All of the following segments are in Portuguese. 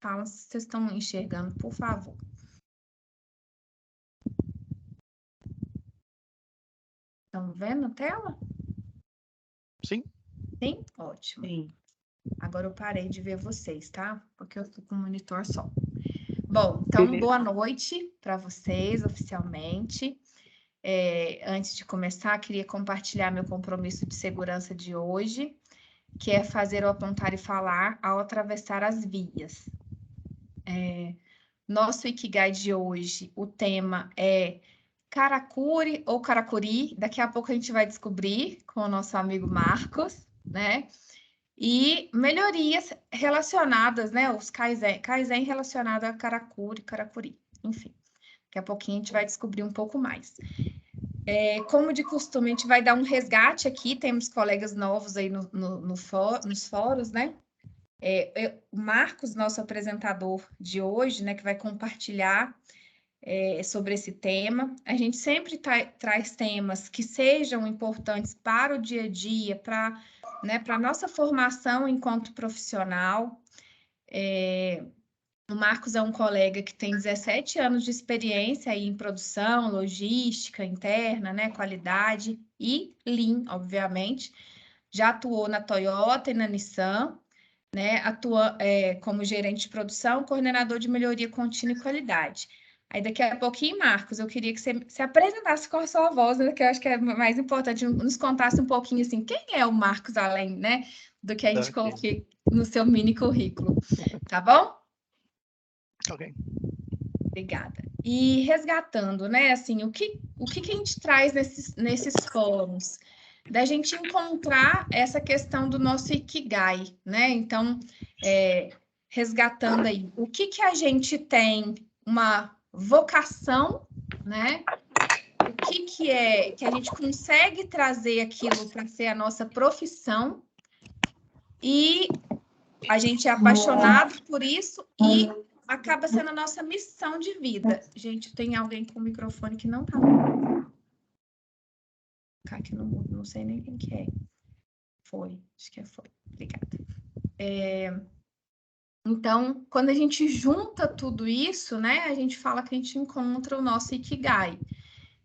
Fala se vocês estão enxergando, por favor. Estão vendo a tela? Sim. Sim? Ótimo. Sim. Agora eu parei de ver vocês, tá? Porque eu estou com o monitor só. Bom, então, boa noite para vocês, oficialmente. Antes de começar, queria compartilhar meu compromisso de segurança de hoje, que é fazer o apontar e falar ao atravessar as vias. Nosso Ikigai de hoje, o tema é Karakuri ou Karakuri, daqui a pouco a gente vai descobrir com o nosso amigo Marcos, né? E melhorias relacionadas, né? Os Kaizen relacionado a Karakuri, enfim. Daqui a pouquinho a gente vai descobrir um pouco mais. Como de costume, a gente vai dar um resgate aqui, temos colegas novos aí nos fóruns, né? O Marcos, nosso apresentador de hoje, né, que vai compartilhar sobre esse tema. A gente sempre traz temas que sejam importantes para o dia a dia, para a nossa formação enquanto profissional. O Marcos é um colega que tem 17 anos de experiência aí em produção, logística interna, né, qualidade e Lean, obviamente. Já atuou na Toyota e na Nissan, né, atua como gerente de produção, coordenador de melhoria contínua e qualidade. Aí daqui a pouquinho, Marcos, eu queria que você se apresentasse com a sua voz, né, que eu acho que é mais importante, nos contasse um pouquinho assim, quem é o Marcos, além, né, do que a gente coloquei no seu mini currículo, tá bom? Ok. Obrigada. E resgatando, né, assim, o que a gente traz nesses fóruns? Da gente encontrar essa questão do nosso Ikigai, né? Então, resgatando aí, o que a gente tem uma vocação, né? O que é que a gente consegue trazer aquilo para ser a nossa profissão e a gente é apaixonado por isso e acaba sendo a nossa missão de vida. Gente, tem alguém com o microfone que não tá no aqui no mundo, não sei nem quem que é. Acho que foi. Obrigada. Então, quando a gente junta tudo isso, né, a gente fala que a gente encontra o nosso Ikigai.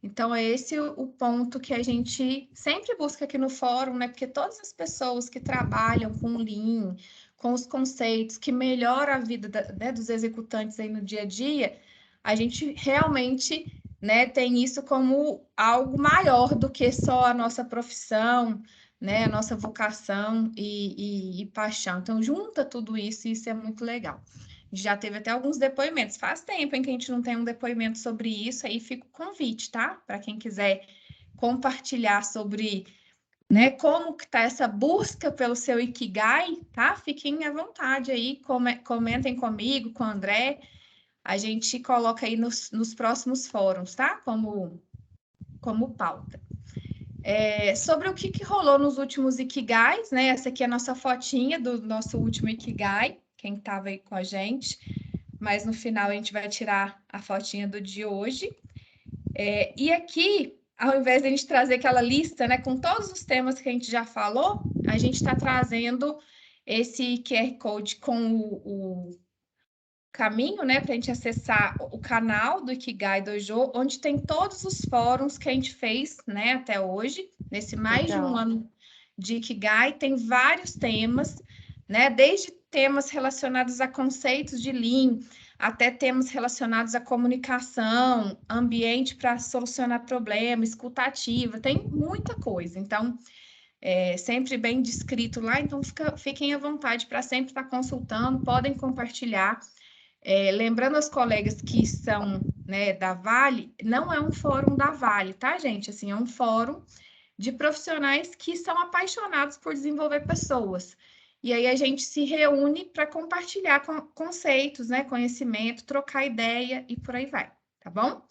Então, é esse o ponto que a gente sempre busca aqui no fórum, né, porque todas as pessoas que trabalham com Lean, com os conceitos que melhoram a vida dos executantes aí no dia a dia, a gente realmente, né, tem isso como algo maior do que só a nossa profissão, né, a nossa vocação e paixão. Então, junta tudo isso e isso é muito legal. Já teve até alguns depoimentos. Faz tempo em que a gente não tem um depoimento sobre isso, aí fica o convite, tá? Para quem quiser compartilhar sobre, né, como que tá essa busca pelo seu Ikigai, tá? Fiquem à vontade aí, comentem comigo, com o André. A gente coloca aí nos próximos fóruns, tá? Como pauta. Sobre o que rolou nos últimos Ikigais, né? Essa aqui é a nossa fotinha do nosso último Ikigai, quem estava aí com a gente. Mas no final a gente vai tirar a fotinha do de hoje. E aqui, ao invés de a gente trazer aquela lista, né, com todos os temas que a gente já falou, a gente está trazendo esse QR Code com o caminho, né, para a gente acessar o canal do Ikigai Dojo, onde tem todos os fóruns que a gente fez, né, até hoje, nesse mais de um ano de Ikigai, tem vários temas, né, desde temas relacionados a conceitos de Lean, até temas relacionados à comunicação, ambiente para solucionar problemas, escuta ativa, tem muita coisa. Então, sempre bem descrito lá, então fiquem à vontade para sempre estar consultando, podem compartilhar. Lembrando aos colegas que são, né, da Vale, não é um fórum da Vale, tá, gente? Assim, é um fórum de profissionais que são apaixonados por desenvolver pessoas. E aí a gente se reúne para compartilhar conceitos, né, conhecimento, trocar ideia e por aí vai, tá bom?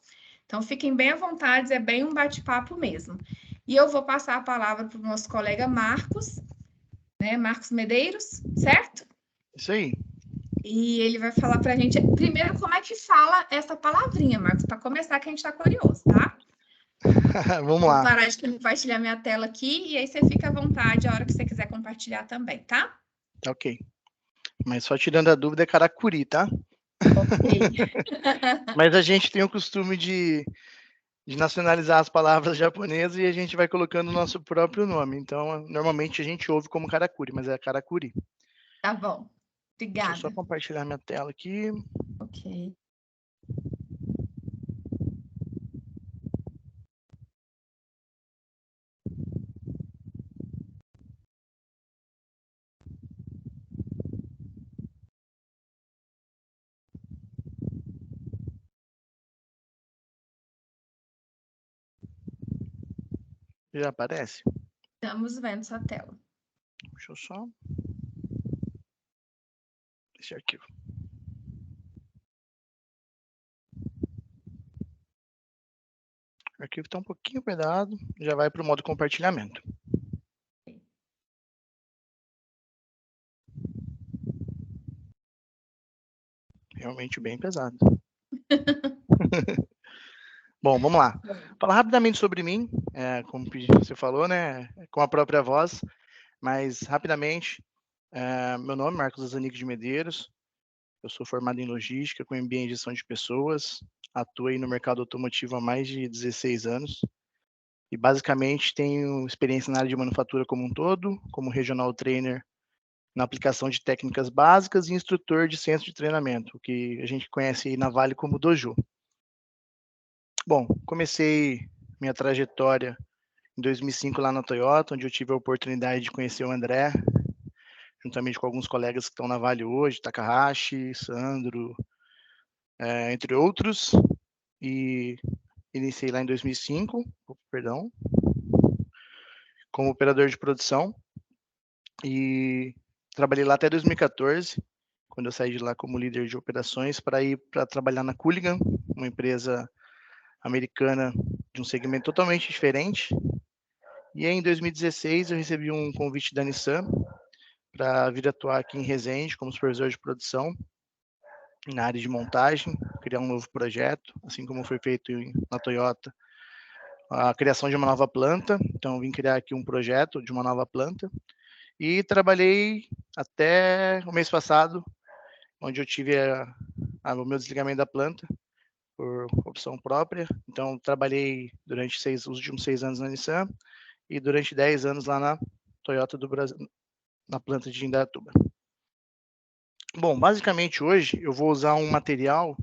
Então, fiquem bem à vontade, é bem um bate-papo mesmo. E eu vou passar a palavra para o nosso colega Marcos, né, Marcos Medeiros, certo? Isso aí. E ele vai falar para a gente, primeiro, como é que fala essa palavrinha, Marcos, para começar, que a gente está curioso, tá? Vamos lá. Vou parar de compartilhar minha tela aqui, e aí você fica à vontade a hora que você quiser compartilhar também, tá? Ok. Mas só tirando a dúvida, é Karakuri, tá? Ok. Mas a gente tem o costume de nacionalizar as palavras japonesas e a gente vai colocando o nosso próprio nome. Então, normalmente a gente ouve como Karakuri, mas é Karakuri. Tá bom. Deixa eu só Obrigada. compartilhar minha tela aqui. Ok. Já aparece? Estamos vendo sua tela. Deixa eu só... Esse arquivo. O arquivo está um pouquinho pesado, já vai para o modo compartilhamento. Realmente bem pesado. Bom, vamos lá. Falar rapidamente sobre mim, como você falou, né, com a própria voz, mas rapidamente, meu nome é Marcos Azanico de Medeiros, eu sou formado em logística, com MBA em gestão de pessoas, atuo aí no mercado automotivo há mais de 16 anos, e basicamente tenho experiência na área de manufatura como um todo, como regional trainer na aplicação de técnicas básicas e instrutor de centro de treinamento, o que a gente conhece aí na Vale como Dojo. Bom, comecei minha trajetória em 2005 lá na Toyota, onde eu tive a oportunidade de conhecer o André, juntamente com alguns colegas que estão na Vale hoje, Takahashi, Sandro, entre outros, e iniciei lá em 2005, perdão, como operador de produção, e trabalhei lá até 2014, quando eu saí de lá como líder de operações, para ir para trabalhar na Cooligan, uma empresa americana de um segmento totalmente diferente. E aí, em 2016, eu recebi um convite da Nissan para vir atuar aqui em Resende como supervisor de produção na área de montagem, criar um novo projeto, assim como foi feito na Toyota, a criação de uma nova planta. Então, vim criar aqui um projeto de uma nova planta e trabalhei até o mês passado, onde eu tive o meu desligamento da planta por opção própria. Então, trabalhei durante os últimos 6 anos na Nissan e durante 10 anos lá na Toyota do Brasil, na planta de Indaiatuba. Bom, basicamente hoje eu vou usar um material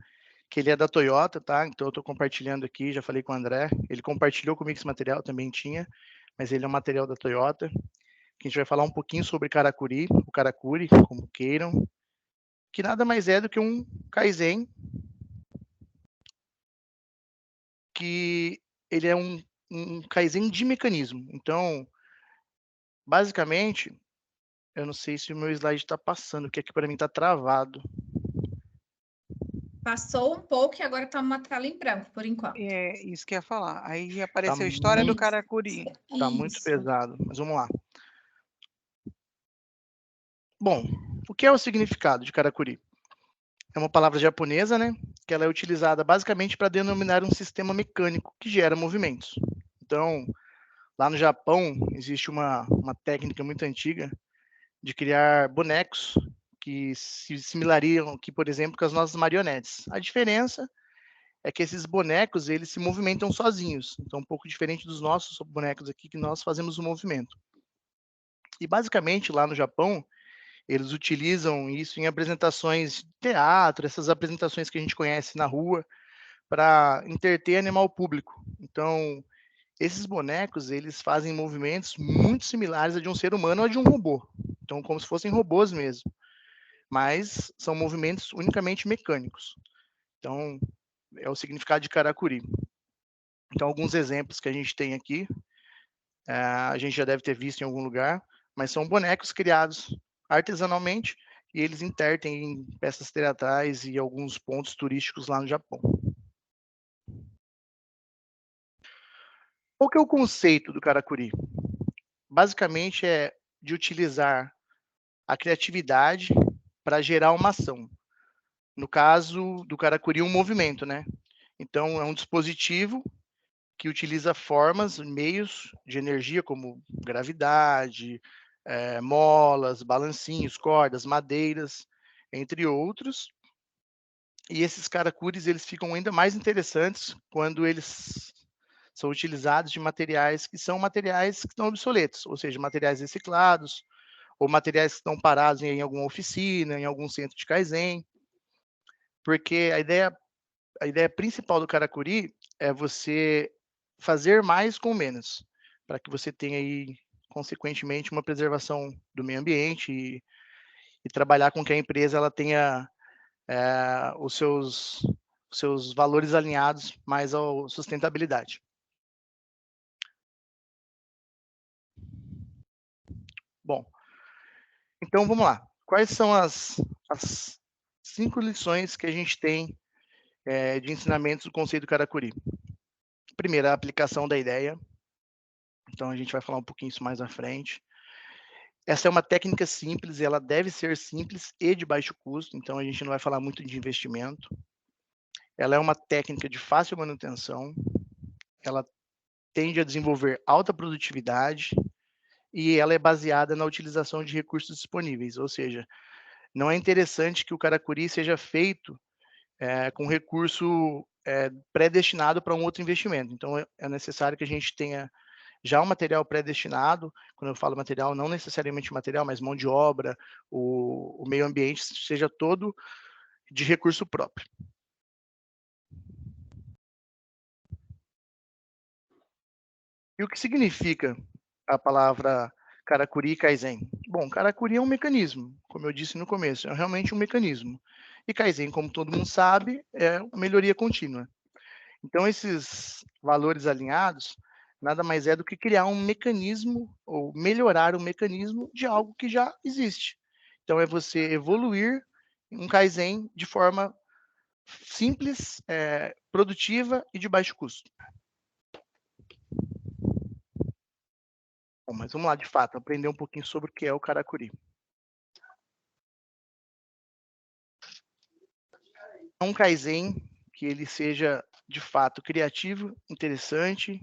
que ele é da Toyota, tá? Então eu estou compartilhando aqui, já falei com o André, ele compartilhou comigo esse material, também tinha, mas ele é um material da Toyota, que a gente vai falar um pouquinho sobre Karakuri, o Karakuri, como queiram, que nada mais é do que um Kaizen, que ele é um Kaizen de mecanismo. Então, basicamente, eu não sei se o meu slide está passando, porque aqui para mim está travado. Passou um pouco e agora está uma tela em branco, por enquanto. É, isso que eu ia falar. Aí Tá apareceu a história do muito, Karakuri. tá muito Isso. pesado, mas vamos lá. Bom, o que é o significado de Karakuri? É uma palavra japonesa, né? Que ela é utilizada basicamente para denominar um sistema mecânico que gera movimentos. Então, lá no Japão, existe uma técnica muito antiga de criar bonecos que se similariam aqui, por exemplo, com as nossas marionetes. A diferença é que esses bonecos, eles se movimentam sozinhos. Então, um pouco diferente dos nossos bonecos aqui, que nós fazemos o movimento. E, basicamente, lá no Japão, eles utilizam isso em apresentações de teatro, essas apresentações que a gente conhece na rua, para entreter animal público. Então, esses bonecos, eles fazem movimentos muito similares a de um ser humano ou a de um robô. Então, como se fossem robôs mesmo. Mas são movimentos unicamente mecânicos. Então, é o significado de Karakuri. Então, alguns exemplos que a gente tem aqui, a gente já deve ter visto em algum lugar, mas são bonecos criados artesanalmente e eles intertem em peças teatrais e alguns pontos turísticos lá no Japão. Qual que é o conceito do Karakuri? Basicamente é de utilizar a criatividade para gerar uma ação. No caso do Karakuri, um movimento, né? Então, é um dispositivo que utiliza formas, meios de energia, como gravidade, molas, balancinhos, cordas, madeiras, entre outros. E esses karakuris, eles ficam ainda mais interessantes quando eles são utilizados de materiais que são materiais que estão obsoletos, ou seja, materiais reciclados, ou materiais que estão parados em alguma oficina, em algum centro de Kaizen, porque a ideia principal do karakuri é você fazer mais com menos, para que você tenha aí, consequentemente, uma preservação do meio ambiente e trabalhar com que a empresa ela tenha os seus valores alinhados mais à sustentabilidade. Bom, então vamos lá. Quais são as 5 lições que a gente tem de ensinamentos do conceito do karakuri? Primeiro, a aplicação da ideia. Então, a gente vai falar um pouquinho isso mais à frente. Essa é uma técnica simples, e ela deve ser simples e de baixo custo, então a gente não vai falar muito de investimento. Ela é uma técnica de fácil manutenção, ela tende a desenvolver alta produtividade e ela é baseada na utilização de recursos disponíveis, ou seja, não é interessante que o karakuri seja feito com recurso predestinado para um outro investimento. Então, é necessário que a gente tenha já um material predestinado. Quando eu falo material, não necessariamente material, mas mão de obra, o meio ambiente seja todo de recurso próprio. E o que significa a palavra karakuri e Kaizen? Bom, karakuri é um mecanismo, como eu disse no começo, é realmente um mecanismo. E Kaizen, como todo mundo sabe, é uma melhoria contínua. Então, esses valores alinhados nada mais é do que criar um mecanismo ou melhorar o mecanismo de algo que já existe. Então, é você evoluir um Kaizen de forma simples, produtiva e de baixo custo. Bom, mas vamos lá, de fato, aprender um pouquinho sobre o que é o karakuri. Um Kaizen que ele seja, de fato, criativo, interessante,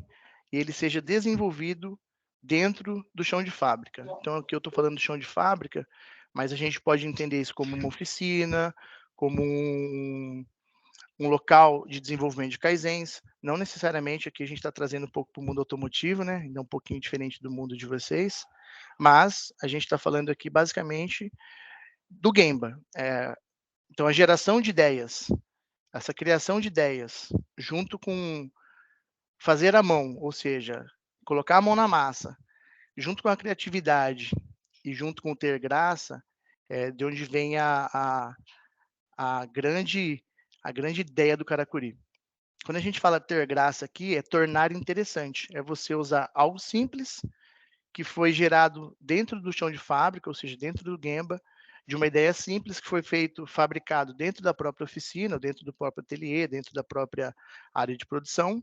e ele seja desenvolvido dentro do chão de fábrica. Então, aqui eu estou falando do chão de fábrica, mas a gente pode entender isso como uma oficina, como um local de desenvolvimento de Kaizens. Não necessariamente aqui a gente está trazendo um pouco para o mundo automotivo, né? Ainda um pouquinho diferente do mundo de vocês, mas a gente está falando aqui basicamente do Gemba. Então, a geração de ideias, essa criação de ideias, junto com fazer à mão, ou seja, colocar a mão na massa, junto com a criatividade e junto com o ter graça, de onde vem a grande ideia do karakuri. Quando a gente fala ter graça aqui, é tornar interessante, é você usar algo simples que foi gerado dentro do chão de fábrica, ou seja, dentro do Gemba, de uma ideia simples que foi fabricado dentro da própria oficina, dentro do próprio ateliê, dentro da própria área de produção,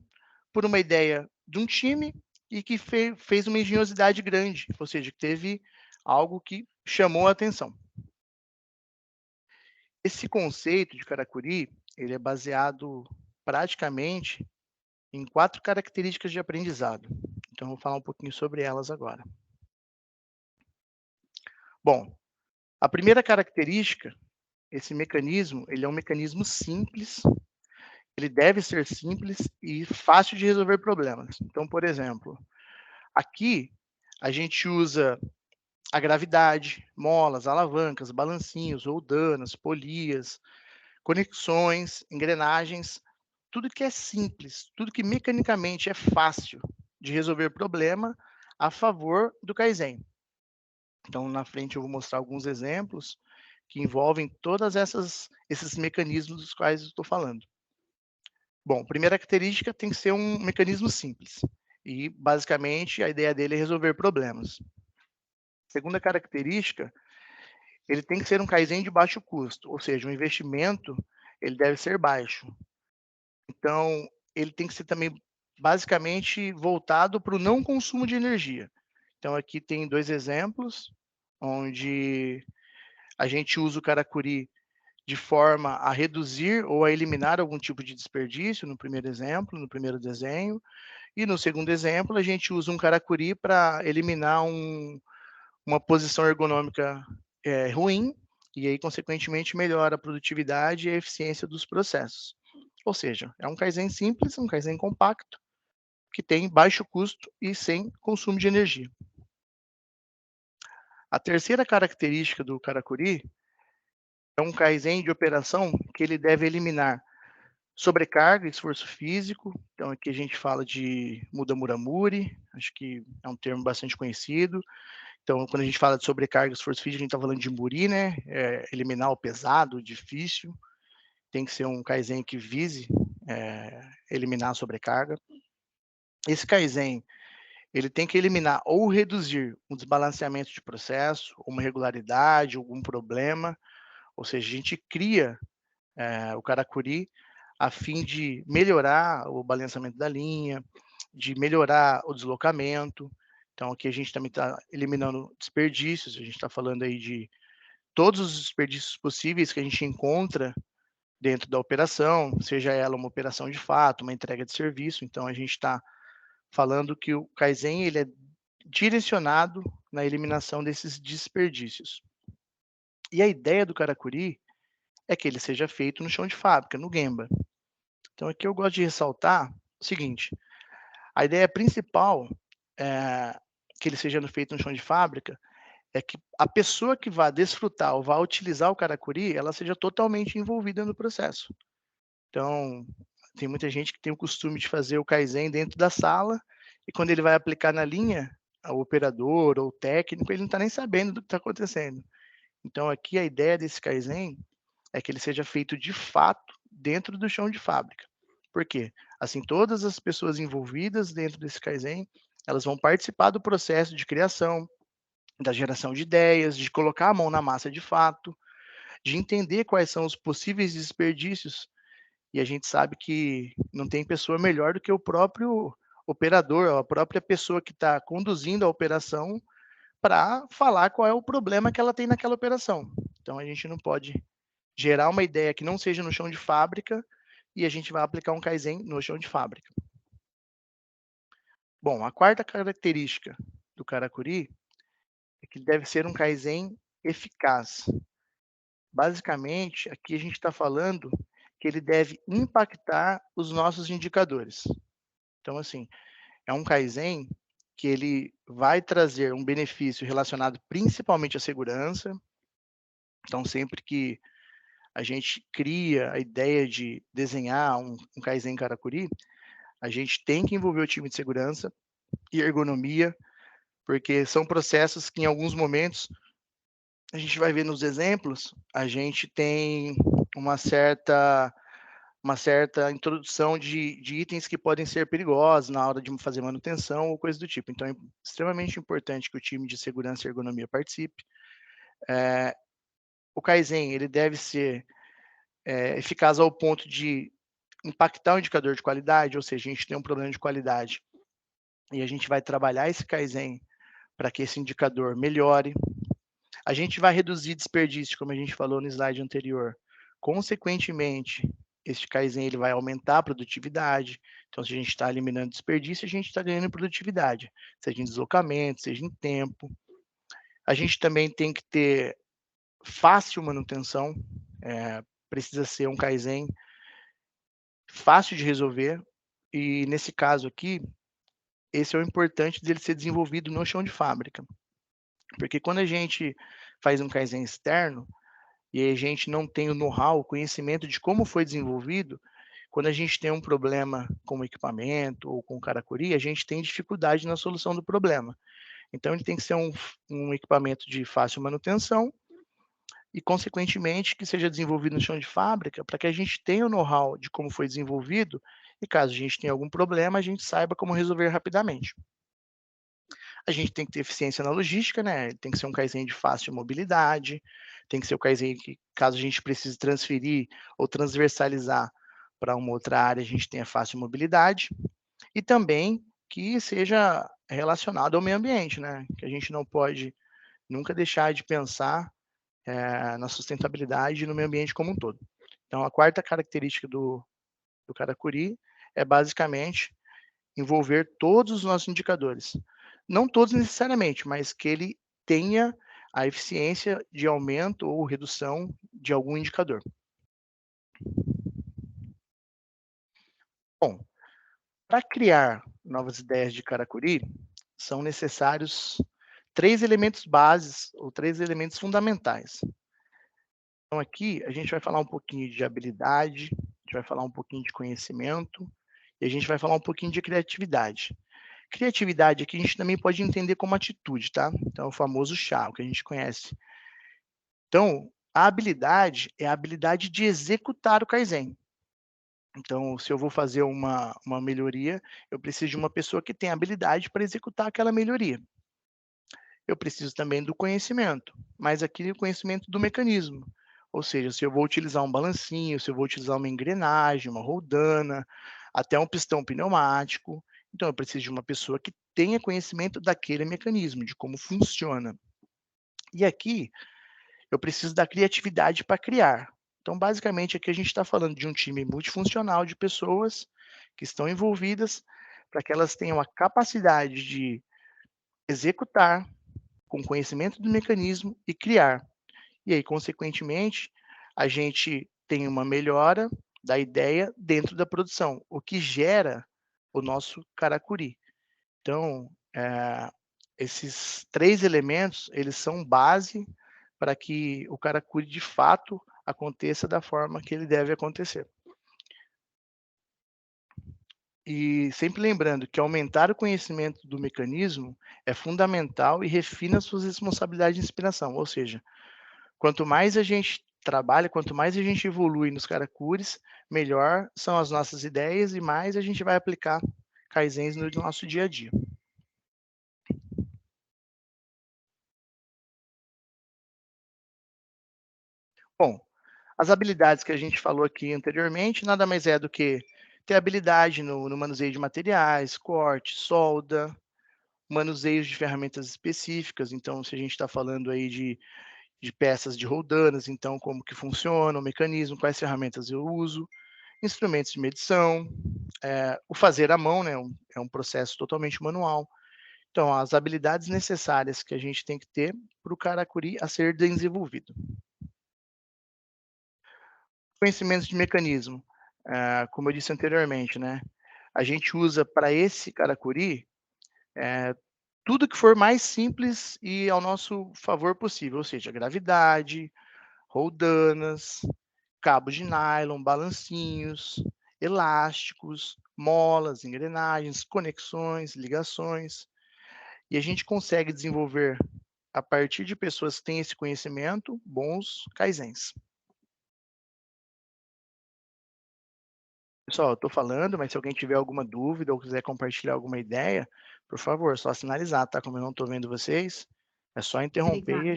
por uma ideia de um time e que fez uma engenhosidade grande, ou seja, que teve algo que chamou a atenção. Esse conceito de karakuri, ele é baseado praticamente em 4 características de aprendizado. Então, eu vou falar um pouquinho sobre elas agora. Bom, a primeira característica, esse mecanismo, ele é um mecanismo simples, ele deve ser simples e fácil de resolver problemas. Então, por exemplo, aqui a gente usa a gravidade, molas, alavancas, balancinhos, roldanas, polias, conexões, engrenagens, tudo que é simples, tudo que mecanicamente é fácil de resolver problema a favor do Kaizen. Então, na frente eu vou mostrar alguns exemplos que envolvem todas esses mecanismos dos quais eu estou falando. Bom, primeira característica tem que ser um mecanismo simples. E, basicamente, a ideia dele é resolver problemas. Segunda característica, ele tem que ser um Kaizen de baixo custo, ou seja, o investimento ele deve ser baixo. Então, ele tem que ser também, basicamente, voltado para o não consumo de energia. Então, aqui tem 2 exemplos, onde a gente usa o karakuri de forma a reduzir ou a eliminar algum tipo de desperdício, no primeiro exemplo, no primeiro desenho. E no segundo exemplo, a gente usa um karakuri para eliminar uma posição ergonômica ruim, e aí, consequentemente, melhora a produtividade e a eficiência dos processos. Ou seja, é um Kaizen simples, um Kaizen compacto, que tem baixo custo e sem consumo de energia. A terceira característica do Karakuri é um Kaizen de operação que ele deve eliminar sobrecarga, esforço físico. Então, aqui a gente fala de Muda Muramuri, acho que é um termo bastante conhecido. Então, quando a gente fala de sobrecarga, esforço físico, a gente está falando de Muri, né? Eliminar o pesado, o difícil. Tem que ser um Kaizen que vise eliminar a sobrecarga. Esse Kaizen, ele tem que eliminar ou reduzir um desbalanceamento de processo, uma irregularidade, algum problema. Ou seja, a gente cria o Karakuri a fim de melhorar o balanceamento da linha, de melhorar o deslocamento. Então, aqui a gente também está eliminando desperdícios, a gente está falando aí de todos os desperdícios possíveis que a gente encontra dentro da operação, seja ela uma operação de fato, uma entrega de serviço. Então, a gente está falando que o Kaizen ele é direcionado na eliminação desses desperdícios. E a ideia do Karakuri é que ele seja feito no chão de fábrica, no Gemba. Então, aqui eu gosto de ressaltar o seguinte: a ideia principal que ele seja feito no chão de fábrica é que a pessoa que vai desfrutar ou vai utilizar o Karakuri, ela seja totalmente envolvida no processo. Então, tem muita gente que tem o costume de fazer o Kaizen dentro da sala e quando ele vai aplicar na linha, o operador ou o técnico, ele não está nem sabendo do que está acontecendo. Então, aqui a ideia desse Kaizen é que ele seja feito de fato dentro do chão de fábrica. Por quê? Assim, todas as pessoas envolvidas dentro desse Kaizen, elas vão participar do processo de criação, da geração de ideias, de colocar a mão na massa de fato, de entender quais são os possíveis desperdícios. E a gente sabe que não tem pessoa melhor do que o próprio operador, a própria pessoa que está conduzindo a operação, para falar qual é o problema que ela tem naquela operação. Então, a gente não pode gerar uma ideia que não seja no chão de fábrica e a gente vai aplicar um Kaizen no chão de fábrica. Bom, a quarta característica do Karakuri é que deve ser um Kaizen eficaz. Basicamente, aqui a gente está falando que ele deve impactar os nossos indicadores. Então, assim, é um Kaizen que ele vai trazer um benefício relacionado principalmente à segurança. Então, sempre que a gente cria a ideia de desenhar um Kaizen Karakuri, a gente tem que envolver o time de segurança e ergonomia, porque são processos que em alguns momentos, a gente vai ver nos exemplos, a gente tem uma certa introdução de itens que podem ser perigosos na hora de fazer manutenção ou coisa do tipo. Então, é extremamente importante que o time de segurança e ergonomia participe. O Kaizen ele deve ser eficaz ao ponto de impactar o indicador de qualidade, ou seja, a gente tem um problema de qualidade e a gente vai trabalhar esse Kaizen para que esse indicador melhore. A gente vai reduzir desperdício, como a gente falou no slide anterior. Consequentemente, este Kaizen ele vai aumentar a produtividade. Então, se a gente está eliminando desperdício, a gente está ganhando em produtividade, seja em deslocamento, seja em tempo. A gente também tem que ter fácil manutenção, precisa ser um Kaizen fácil de resolver, e nesse caso aqui, esse é o importante dele ser desenvolvido no chão de fábrica. Porque quando a gente faz um Kaizen externo, e a gente não tem o know-how, o conhecimento de como foi desenvolvido, quando a gente tem um problema com o equipamento ou com o Karakuri, a gente tem dificuldade na solução do problema. Então, ele tem que ser um equipamento de fácil manutenção e, consequentemente, que seja desenvolvido no chão de fábrica, para que a gente tenha o know-how de como foi desenvolvido e, caso a gente tenha algum problema, a gente saiba como resolver rapidamente. A gente tem que ter eficiência na logística, né? Tem que ser um Kaizen de fácil mobilidade, tem que ser o Kaizen que, caso a gente precise transferir ou transversalizar para uma outra área, a gente tenha fácil mobilidade. E também que seja relacionado ao meio ambiente, né? Que a gente não pode nunca deixar de pensar na sustentabilidade e no meio ambiente como um todo. Então, a quarta característica do Karakuri é basicamente envolver todos os nossos indicadores. Não todos necessariamente, mas que ele tenha a eficiência de aumento ou redução de algum indicador. Bom, para criar novas ideias de Karakuri, são necessários 3 elementos bases ou 3 elementos fundamentais. Então aqui a gente vai falar um pouquinho de habilidade, a gente vai falar um pouquinho de conhecimento e a gente vai falar um pouquinho de criatividade. Criatividade aqui a gente também pode entender como atitude, tá? Então é o famoso chá, o que a gente conhece. Então, a habilidade é a habilidade de executar o Kaizen. Então, se eu vou fazer uma melhoria, eu preciso de uma pessoa que tenha habilidade para executar aquela melhoria. Eu preciso também do conhecimento, mas aqui o conhecimento do mecanismo. Ou seja, se eu vou utilizar um balancinho, se eu vou utilizar uma engrenagem, uma roldana, até um pistão pneumático, então eu preciso de uma pessoa que tenha conhecimento daquele mecanismo, de como funciona. E aqui eu preciso da criatividade para criar. Então, basicamente, aqui a gente está falando de um time multifuncional de pessoas que estão envolvidas para que elas tenham a capacidade de executar com conhecimento do mecanismo e criar. E aí, consequentemente, a gente tem uma melhora da ideia dentro da produção, o que gera o nosso Karakuri. Então, esses 3 elementos, eles são base para que o Karakuri, de fato, aconteça da forma que ele deve acontecer. E sempre lembrando que aumentar o conhecimento do mecanismo é fundamental e refina suas responsabilidades de inspiração, ou seja, quanto mais a gente trabalha, quanto mais a gente evolui nos Karakuris, melhor são as nossas ideias e mais a gente vai aplicar Kaizens no nosso dia a dia. Bom, as habilidades que a gente falou aqui anteriormente nada mais é do que ter habilidade no manuseio de materiais, corte, solda, manuseio de ferramentas específicas. Então, se a gente está falando aí de peças de roldanas, então como que funciona o mecanismo, quais ferramentas eu uso, instrumentos de medição, o fazer à mão, né, é um processo totalmente manual. Então, as habilidades necessárias que a gente tem que ter para o Karakuri a ser desenvolvido. Conhecimentos de mecanismo, como eu disse anteriormente, né, a gente usa para esse Karakuri, tudo que for mais simples e ao nosso favor possível, ou seja, gravidade, roldanas, cabos de nylon, balancinhos, elásticos, molas, engrenagens, conexões, ligações. E a gente consegue desenvolver, a partir de pessoas que têm esse conhecimento, bons kaizens. Pessoal, eu estou falando, mas se alguém tiver alguma dúvida ou quiser compartilhar alguma ideia, por favor, só sinalizar, tá? Como eu não estou vendo vocês, é só interromper Obrigada.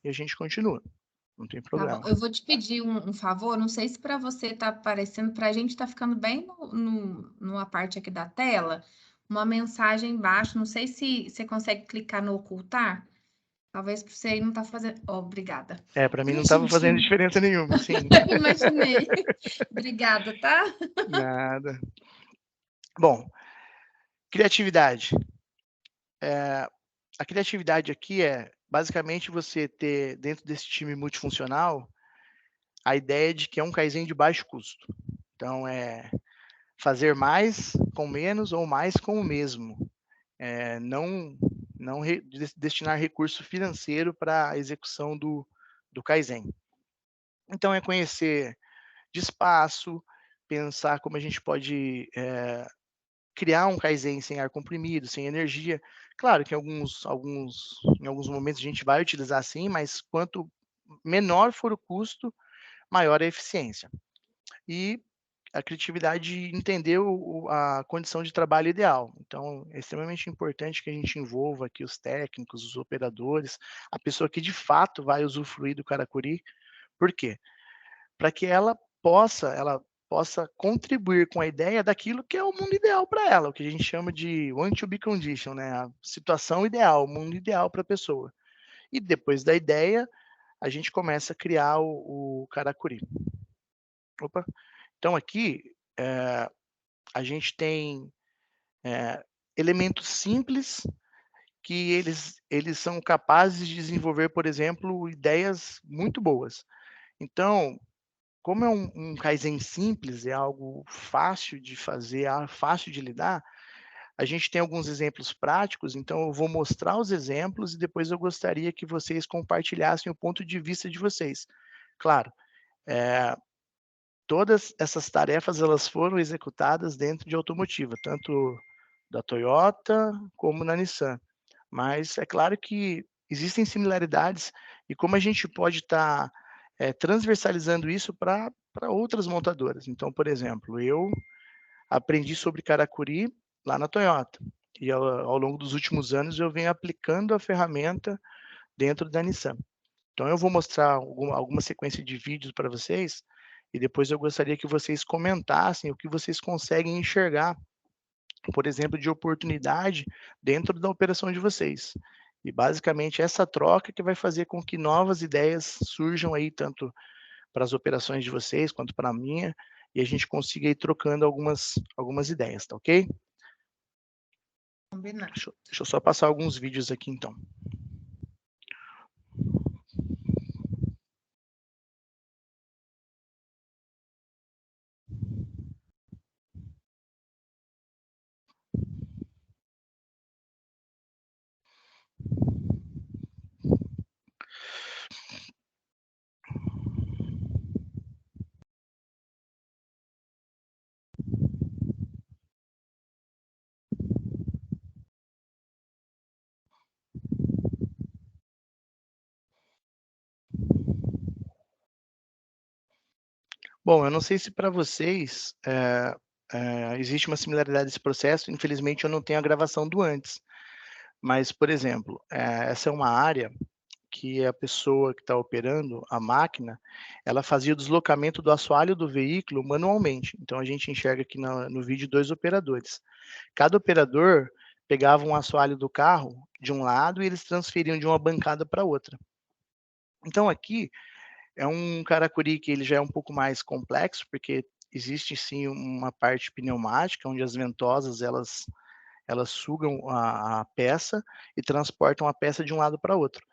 e a gente continua. Não tem Tá bom. problema. Eu vou te pedir um favor, não sei se para você tá aparecendo, para a gente tá ficando bem numa parte aqui da tela, uma mensagem embaixo, não sei se você consegue clicar no ocultar, talvez para você aí não tá fazendo. Ó, obrigada. Para mim Pra não estava fazendo gente. diferença nenhuma, sim. Imaginei. Obrigada, tá? Nada. Bom, criatividade. A criatividade aqui é basicamente você ter dentro desse time multifuncional a ideia de que é um Kaizen de baixo custo. Então é fazer mais com menos ou mais com o mesmo. Não destinar recurso financeiro para a execução do Kaizen. Então é conhecer de espaço, pensar como a gente pode criar um Kaizen sem ar comprimido, sem energia. Claro que em alguns momentos a gente vai utilizar sim, mas quanto menor for o custo, maior a eficiência. E a criatividade de entender a condição de trabalho ideal. Então, é extremamente importante que a gente envolva aqui os técnicos, os operadores, a pessoa que de fato vai usufruir do Karakuri. Por quê? Para que ela possa contribuir com a ideia daquilo que é o mundo ideal para ela, o que a gente chama de want to be condition, né? A situação ideal, o mundo ideal para a pessoa. E depois da ideia, a gente começa a criar o Karakuri. Opa. Então aqui, a gente tem elementos simples que eles são capazes de desenvolver, por exemplo, ideias muito boas. Então, como é um Kaizen simples, é algo fácil de fazer, fácil de lidar, a gente tem alguns exemplos práticos, então eu vou mostrar os exemplos e depois eu gostaria que vocês compartilhassem o ponto de vista de vocês. Claro, eh, todas essas tarefas elas foram executadas dentro de automotiva, tanto da Toyota como na Nissan. Mas é claro que existem similaridades e como a gente pode estar transversalizando isso para outras montadoras. Então, por exemplo, eu aprendi sobre Karakuri lá na Toyota e ao longo dos últimos anos eu venho aplicando a ferramenta dentro da Nissan. Então eu vou mostrar alguma sequência de vídeos para vocês e depois eu gostaria que vocês comentassem o que vocês conseguem enxergar, por exemplo, de oportunidade dentro da operação de vocês. E basicamente essa troca que vai fazer com que novas ideias surjam aí, tanto para as operações de vocês quanto para a minha, e a gente consiga ir trocando algumas ideias, tá ok? Combinado. Deixa eu só passar alguns vídeos aqui então. Bom, eu não sei se para vocês, existe uma similaridade desse processo, infelizmente eu não tenho a gravação do antes. Mas, por exemplo, essa é uma área que a pessoa que está operando a máquina, ela fazia o deslocamento do assoalho do veículo manualmente. Então a gente enxerga aqui no vídeo 2 operadores. Cada operador pegava um assoalho do carro de um lado e eles transferiam de uma bancada para outra. Então aqui é um Karakuri que ele já é um pouco mais complexo, porque existe sim uma parte pneumática, onde as ventosas elas sugam a peça e transportam a peça de um lado para outro.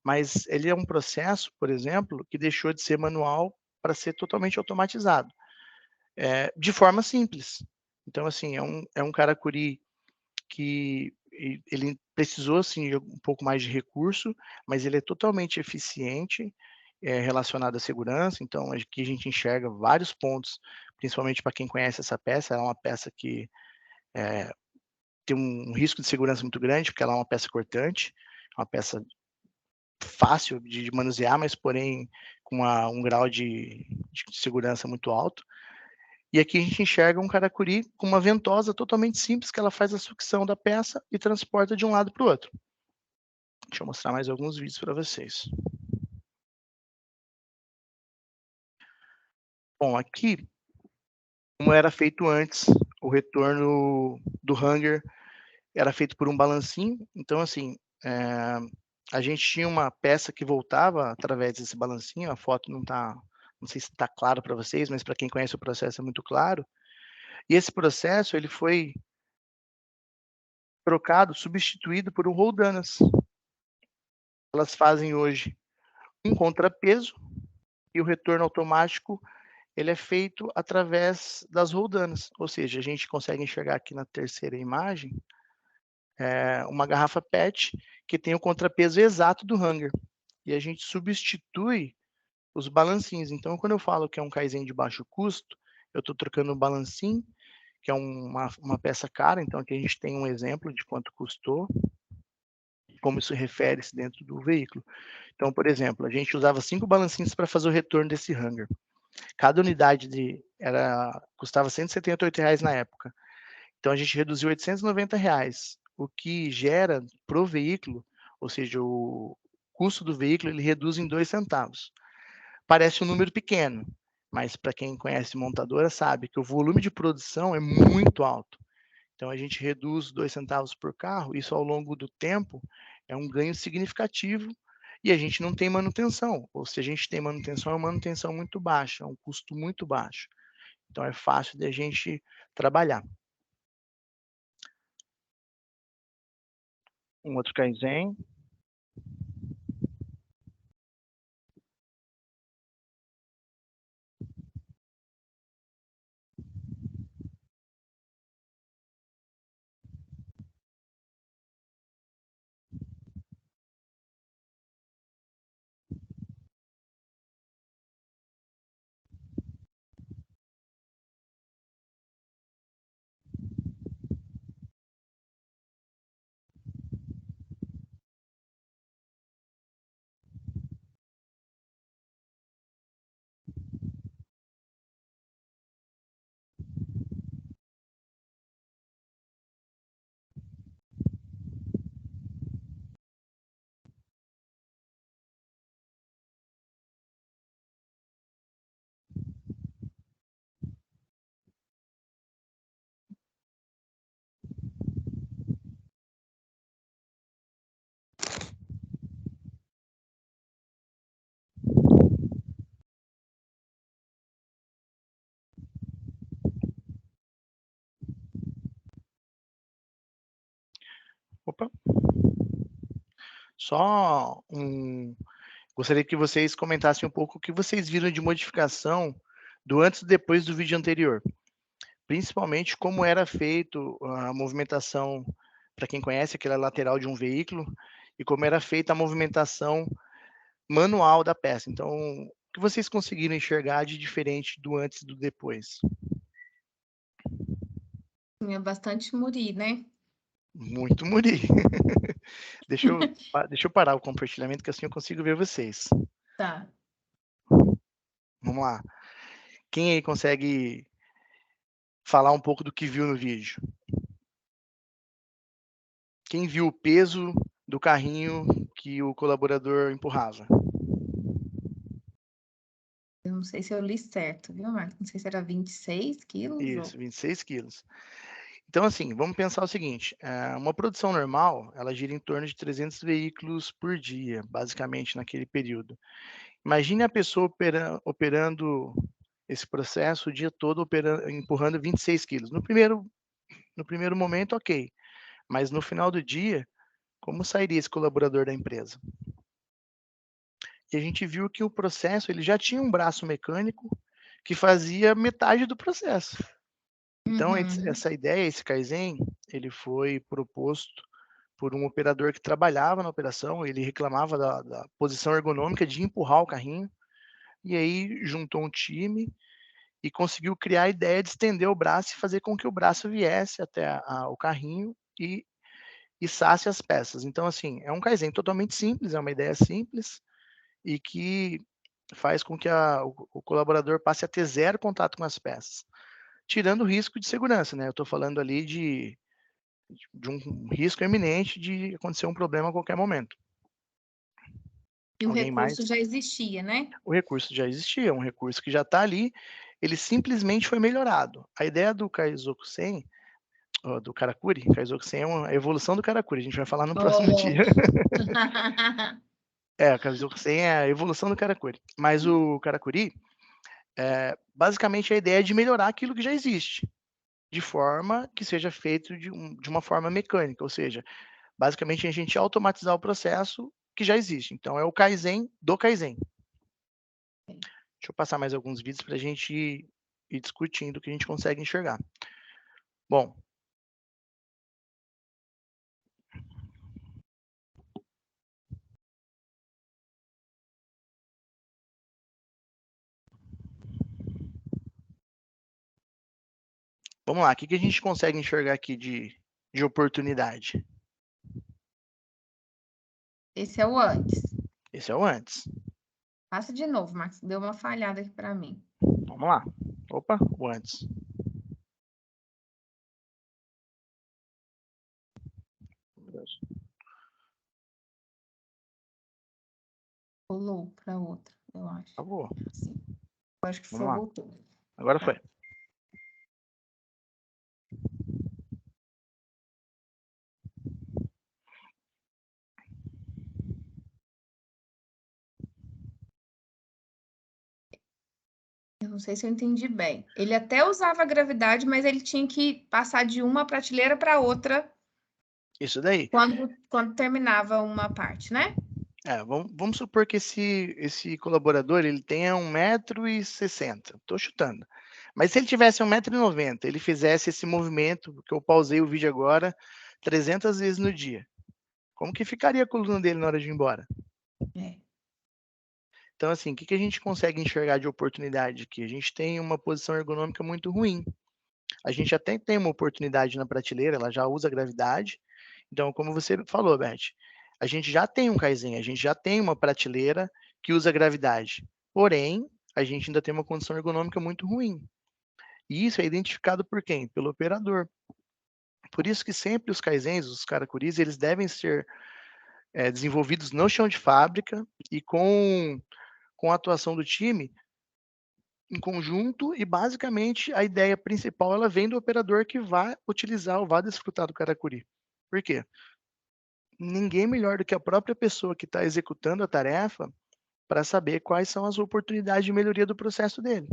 Mas ele é um processo, por exemplo, que deixou de ser manual para ser totalmente automatizado, de forma simples. Então, assim, é um Karakuri que ele precisou, assim, de um pouco mais de recurso, mas ele é totalmente eficiente, relacionado à segurança. Então, aqui a gente enxerga vários pontos, principalmente para quem conhece essa peça. Ela é uma peça que tem um risco de segurança muito grande, porque ela é uma peça cortante, uma peça fácil de manusear, mas porém com um grau de segurança muito alto. E aqui a gente enxerga um Karakuri com uma ventosa totalmente simples, que ela faz a sucção da peça e transporta de um lado para o outro. Deixa eu mostrar mais alguns vídeos para vocês. Bom, aqui, como era feito antes, o retorno do hanger era feito por um balancinho. Então, assim, a gente tinha uma peça que voltava através desse balancinho. A foto não sei se está claro para vocês, mas para quem conhece o processo é muito claro. E esse processo ele foi trocado, substituído por um roldanas. Elas fazem hoje um contrapeso e o retorno automático ele é feito através das roldanas. Ou seja, a gente consegue enxergar aqui na terceira imagem uma garrafa PET que tem o contrapeso exato do hanger. E a gente substitui os balancinhos. Então, quando eu falo que é um Kaizen de baixo custo, eu estou trocando o balancim, que é uma peça cara. Então, aqui a gente tem um exemplo de quanto custou, como isso refere-se dentro do veículo. Então, por exemplo, a gente usava 5 balancinhos para fazer o retorno desse hanger. Cada unidade custava R$ 178 na época. Então, a gente reduziu R$ 890, o que gera para o veículo, ou seja, o custo do veículo, ele reduz em 2 centavos. Parece um número pequeno, mas para quem conhece montadora sabe que o volume de produção é muito alto. Então a gente reduz 2 centavos por carro, isso ao longo do tempo é um ganho significativo e a gente não tem manutenção. Ou se a gente tem manutenção, é uma manutenção muito baixa, é um custo muito baixo. Então é fácil de a gente trabalhar. Um outro Kaizen. Opa. Só gostaria que vocês comentassem um pouco o que vocês viram de modificação do antes e depois do vídeo anterior. Principalmente como era feito a movimentação, para quem conhece, aquela lateral de um veículo, e como era feita a movimentação manual da peça. Então, o que vocês conseguiram enxergar de diferente do antes e do depois? Tinha bastante muri, né? Muito muri. Deixa eu parar o compartilhamento, que assim eu consigo ver vocês. Tá. Vamos lá. Quem aí consegue falar um pouco do que viu no vídeo? Quem viu o peso do carrinho que o colaborador empurrava? Eu não sei se eu li certo, viu, Marcos? Não sei se era 26 quilos Isso, ou... 26 quilos. Então, assim, vamos pensar o seguinte, uma produção normal, ela gira em torno de 300 veículos por dia, basicamente, naquele período. Imagine a pessoa operando esse processo o dia todo, empurrando 26 quilos. No primeiro momento, ok, mas no final do dia, como sairia esse colaborador da empresa? E a gente viu que o processo, ele já tinha um braço mecânico que fazia metade do processo. Então, Uhum. essa ideia, esse Kaizen, ele foi proposto por um operador que trabalhava na operação, ele reclamava da posição ergonômica de empurrar o carrinho, e aí juntou um time e conseguiu criar a ideia de estender o braço e fazer com que o braço viesse até o carrinho e içasse as peças. Então, assim, é um Kaizen totalmente simples, é uma ideia simples e que faz com que o colaborador passe a ter zero contato com as peças, tirando o risco de segurança, né? Eu estou falando ali de um risco eminente de acontecer um problema a qualquer momento. E o Alguém mais? recurso já existia, né? O recurso já existia, um recurso que já está ali, ele simplesmente foi melhorado. A ideia do Kaizoku-sen, do Karakuri, Kaizoku-sen é uma evolução do Karakuri, a gente vai falar no próximo Oh. dia. O Kaizoku-sen é a evolução do Karakuri. Mas o Karakuri, basicamente a ideia é de melhorar aquilo que já existe, de forma que seja feito de uma forma mecânica, ou seja, basicamente a gente automatizar o processo que já existe. Então é o Kaizen do Kaizen. Deixa eu passar mais alguns vídeos para a gente ir discutindo o que a gente consegue enxergar. Bom. Vamos lá, o que a gente consegue enxergar aqui de oportunidade? Esse é o antes. Esse é o antes. Passa de novo, Max. Deu uma falhada aqui para mim. Vamos lá. Opa, o antes. Pulou para outra, eu acho. Acabou. Sim. Eu acho que Vamos lá. voltou. Agora Tá. foi. Eu não sei se eu entendi bem. Ele até usava a gravidade, mas ele tinha que passar de uma prateleira para outra Isso daí. Quando terminava uma parte, né? Vamos supor que esse colaborador ele tenha 1,60 m, estou chutando. Mas se ele tivesse 1,90 m, ele fizesse esse movimento, que eu pausei o vídeo agora, 300 vezes no dia. Como que ficaria a coluna dele na hora de ir embora? É. Então, assim, o que a gente consegue enxergar de oportunidade aqui? A gente tem uma posição ergonômica muito ruim. A gente até tem uma oportunidade na prateleira, ela já usa gravidade. Então, como você falou, Beth, a gente já tem um Kaizen, a gente já tem uma prateleira que usa gravidade. Porém, a gente ainda tem uma condição ergonômica muito ruim. E isso é identificado por quem? Pelo operador. Por isso que sempre os Kaizens, os Karakuris, eles devem ser desenvolvidos no chão de fábrica e com a atuação do time em conjunto, e basicamente a ideia principal ela vem do operador que vai utilizar ou vai desfrutar do Karakuri. Por quê? Ninguém melhor do que a própria pessoa que está executando a tarefa para saber quais são as oportunidades de melhoria do processo dele.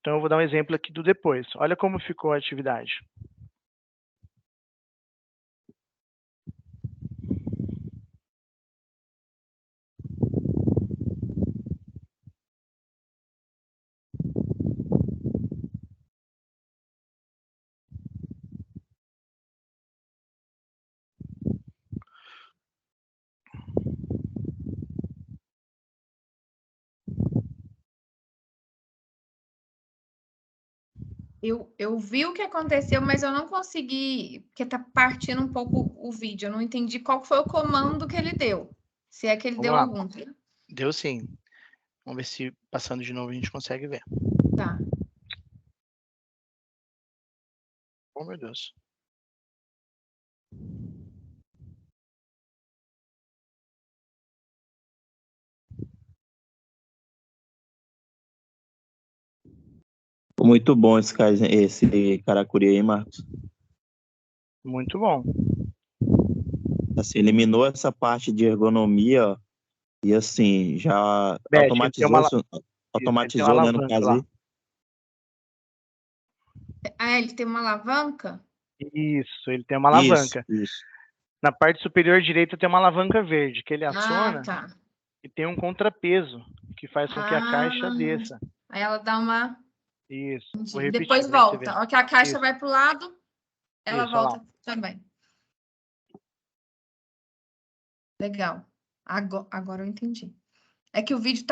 Então, eu vou dar um exemplo aqui do depois. Olha como ficou a atividade. Eu vi o que aconteceu, mas eu não consegui, porque tá partindo um pouco o vídeo. Eu não entendi qual foi o comando que ele deu. Se é que ele Vamos deu lá. algum. Deu sim. Vamos ver se passando de novo a gente consegue ver. Tá. Oh, meu Deus. Muito bom esse Karakuri aí, Marcos. Muito bom. Assim, eliminou essa parte de ergonomia, ó, e assim, já Beth, ele tem uma, ele tem uma automatizou, né, no alavanca caso lá. aí. Ah, ele tem uma alavanca? Isso, ele tem uma Isso, alavanca. isso. Na parte superior direita tem uma alavanca verde, que ele Ah, aciona tá. e tem um contrapeso, que faz com que a caixa desça. Aí ela dá uma. Isso. Vou Depois repetir para você ver. volta. Ó, que a caixa Isso, vai pro lado, ela isso, olha lá. volta também. Legal. Agora eu entendi. É que o vídeo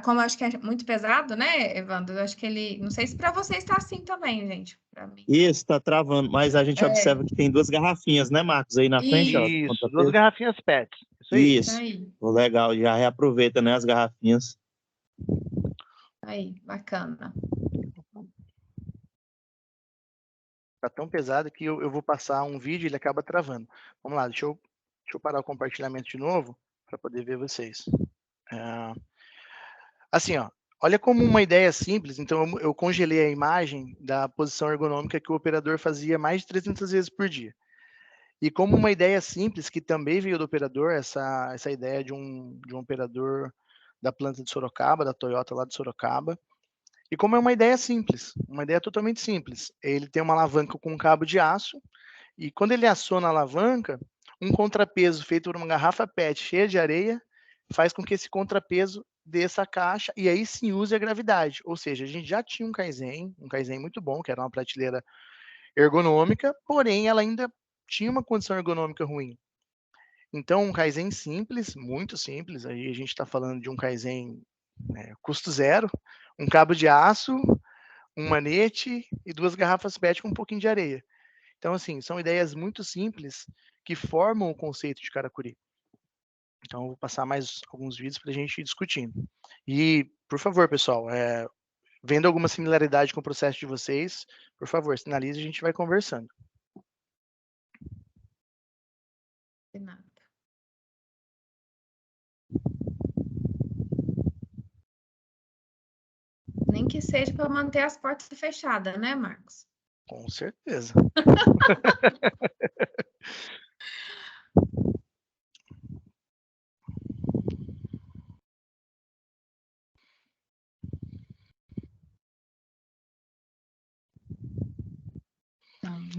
como eu acho que é muito pesado, né, Evandro? Eu acho que ele. Não sei se para vocês está assim também, gente. Para mim. Isso, tá travando, mas a gente observa que tem duas garrafinhas, né, Marcos, aí na frente, ó. Isso, 2 garrafinhas PET. Isso aí. Isso. Aí, Legal, já reaproveita, né, as garrafinhas. aí, bacana. Tá tão pesado que eu vou passar um vídeo e ele acaba travando. Vamos lá, deixa eu parar o compartilhamento de novo para poder ver vocês. Assim, ó, olha como uma ideia simples. Então, eu congelei a imagem da posição ergonômica que o operador fazia mais de 300 vezes por dia. E como uma ideia simples, que também veio do operador, essa ideia de um operador da planta de Sorocaba, da Toyota lá de Sorocaba. E como é uma ideia simples, uma ideia totalmente simples. Ele tem uma alavanca com um cabo de aço, e quando ele aciona a alavanca, um contrapeso feito por uma garrafa PET cheia de areia faz com que esse contrapeso desça a caixa e aí sim use a gravidade. Ou seja, a gente já tinha um Kaizen muito bom, que era uma prateleira ergonômica, porém ela ainda tinha uma condição ergonômica ruim. Então, um Kaizen simples, muito simples, aí a gente está falando de um Kaizen custo zero, um cabo de aço, um manete e 2 garrafas PET com um pouquinho de areia. Então, assim, são ideias muito simples que formam o conceito de Karakuri. Então, eu vou passar mais alguns vídeos para a gente ir discutindo. E, por favor, pessoal, vendo alguma similaridade com o processo de vocês, por favor, sinalize e a gente vai conversando. De nada. Nem que seja para manter as portas fechadas, né, Marcos? Com certeza.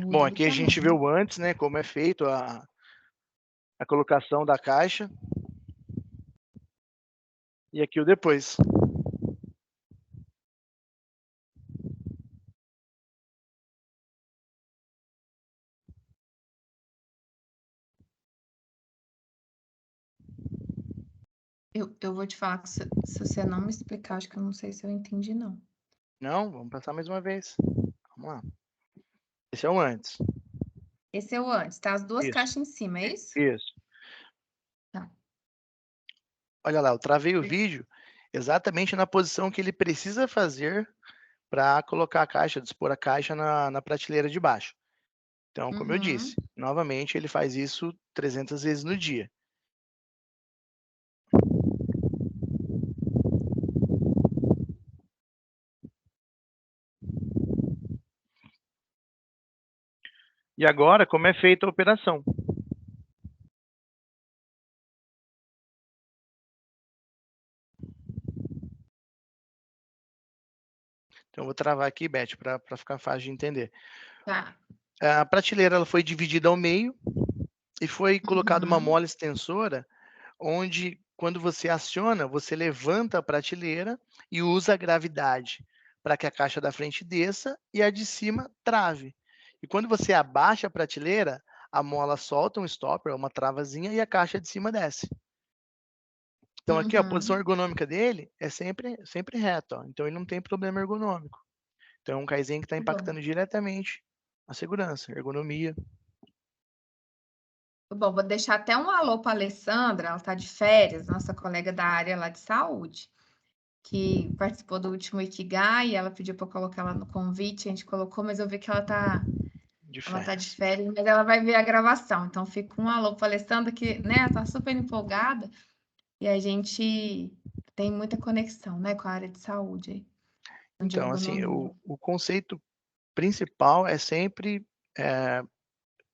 Bom, aqui a gente vê o antes, né, como é feito a colocação da caixa. E aqui o depois. Eu vou te falar que se você não me explicar, acho que eu não sei se eu entendi, não. Não, vamos passar mais uma vez. Vamos lá. Esse é o antes. Esse é o antes, tá? As duas Isso. caixas em cima, é isso? Isso. Tá. Olha lá, eu travei o vídeo exatamente na posição que ele precisa fazer para colocar a caixa, dispor a caixa na prateleira de baixo. Então, como eu disse, novamente ele faz isso 300 vezes no dia. E agora, como é feita a operação? Então, eu vou travar aqui, Beth, para ficar fácil de entender. Tá. A prateleira ela foi dividida ao meio e foi colocada uma mola extensora, onde, quando você aciona, você levanta a prateleira e usa a gravidade para que a caixa da frente desça e a de cima trave. E quando você abaixa a prateleira, a mola solta um stopper, uma travazinha, e a caixa de cima desce. Então, aqui, a posição ergonômica dele é sempre reta, ó. Então ele não tem problema ergonômico. Então, é um Kaizen que está impactando diretamente a segurança, a ergonomia. Bom, vou deixar até um alô para a Alessandra, ela está de férias, nossa colega da área lá de saúde, que participou do último Ikigai, e ela pediu para colocar ela no convite, a gente colocou, mas eu vi que ela está de férias, mas ela vai ver a gravação. Então, fica um alô para a Alessandra, que, né, está super empolgada, e a gente tem muita conexão, né, com a área de saúde aí. Então, assim, o conceito principal é sempre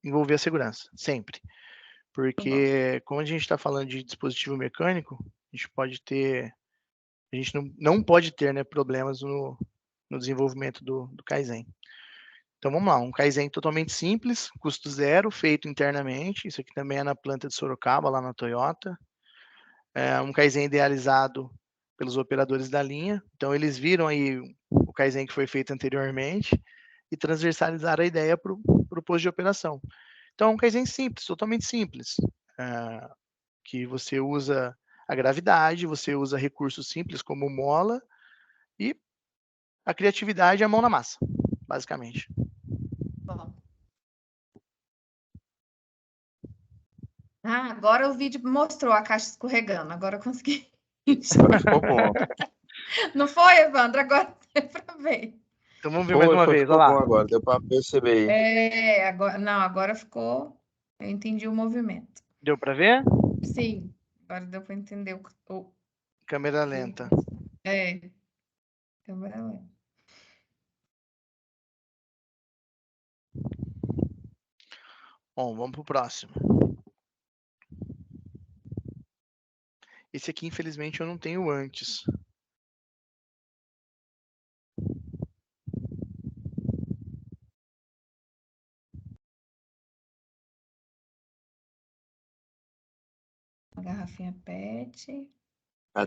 envolver a segurança, sempre. Porque, como a gente está falando de dispositivo mecânico, a gente não pode ter, né, problemas no desenvolvimento do Kaizen. Então, vamos lá, um Kaizen totalmente simples, custo zero, feito internamente, isso aqui também é na planta de Sorocaba, lá na Toyota. É um Kaizen idealizado pelos operadores da linha, então eles viram aí o Kaizen que foi feito anteriormente e transversalizaram a ideia para o posto de operação. Então, é um Kaizen simples, totalmente simples, que você usa a gravidade, você usa recursos simples como mola e a criatividade e a mão na massa, basicamente. Bom. Agora o vídeo mostrou a caixa escorregando, agora eu consegui. Ficou bom. Não foi, Evandro? Agora deu para ver. Então vamos ver mais uma vez, Ficou olha lá. bom agora, deu para perceber aí. Agora ficou. Eu entendi o movimento. Deu para ver? Sim, agora deu para entender o. Câmera lenta. Câmera lenta. Bom, vamos para o próximo. Esse aqui, infelizmente, eu não tenho antes. A garrafinha PET.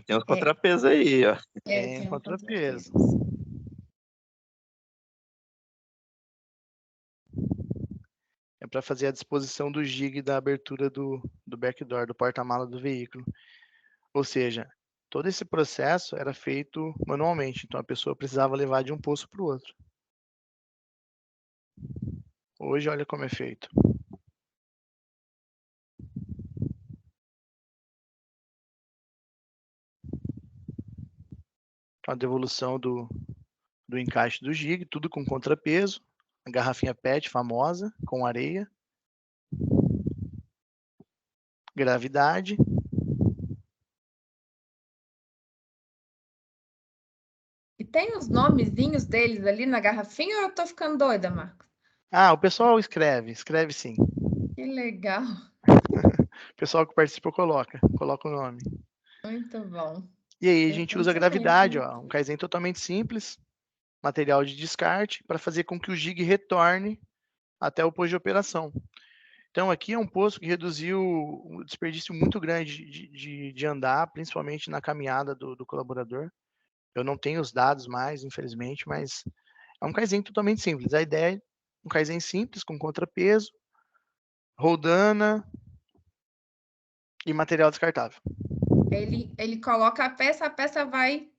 Tem os contrapesos aí, ó. Tem contrapeso. É para fazer a disposição do jig da abertura do backdoor, do porta-mala do veículo. Ou seja, todo esse processo era feito manualmente, então a pessoa precisava levar de um posto para o outro. Hoje, olha como é feito. A devolução do encaixe do jig, tudo com contrapeso. A garrafinha PET famosa, com areia. Gravidade. E tem os nomezinhos deles ali na garrafinha ou eu tô ficando doida, Marcos? O pessoal escreve sim. Que legal. O pessoal que participa coloca o nome. Muito bom. E aí a gente usa a gravidade, ó, um Kaizen totalmente simples, material de descarte, para fazer com que o jig retorne até o posto de operação. Então, aqui é um posto que reduziu um desperdício muito grande de andar, principalmente na caminhada do colaborador. Eu não tenho os dados mais, infelizmente, mas é um Kaizen totalmente simples. A ideia é um Kaizen simples, com contrapeso, roldana e material descartável. Ele coloca a peça vai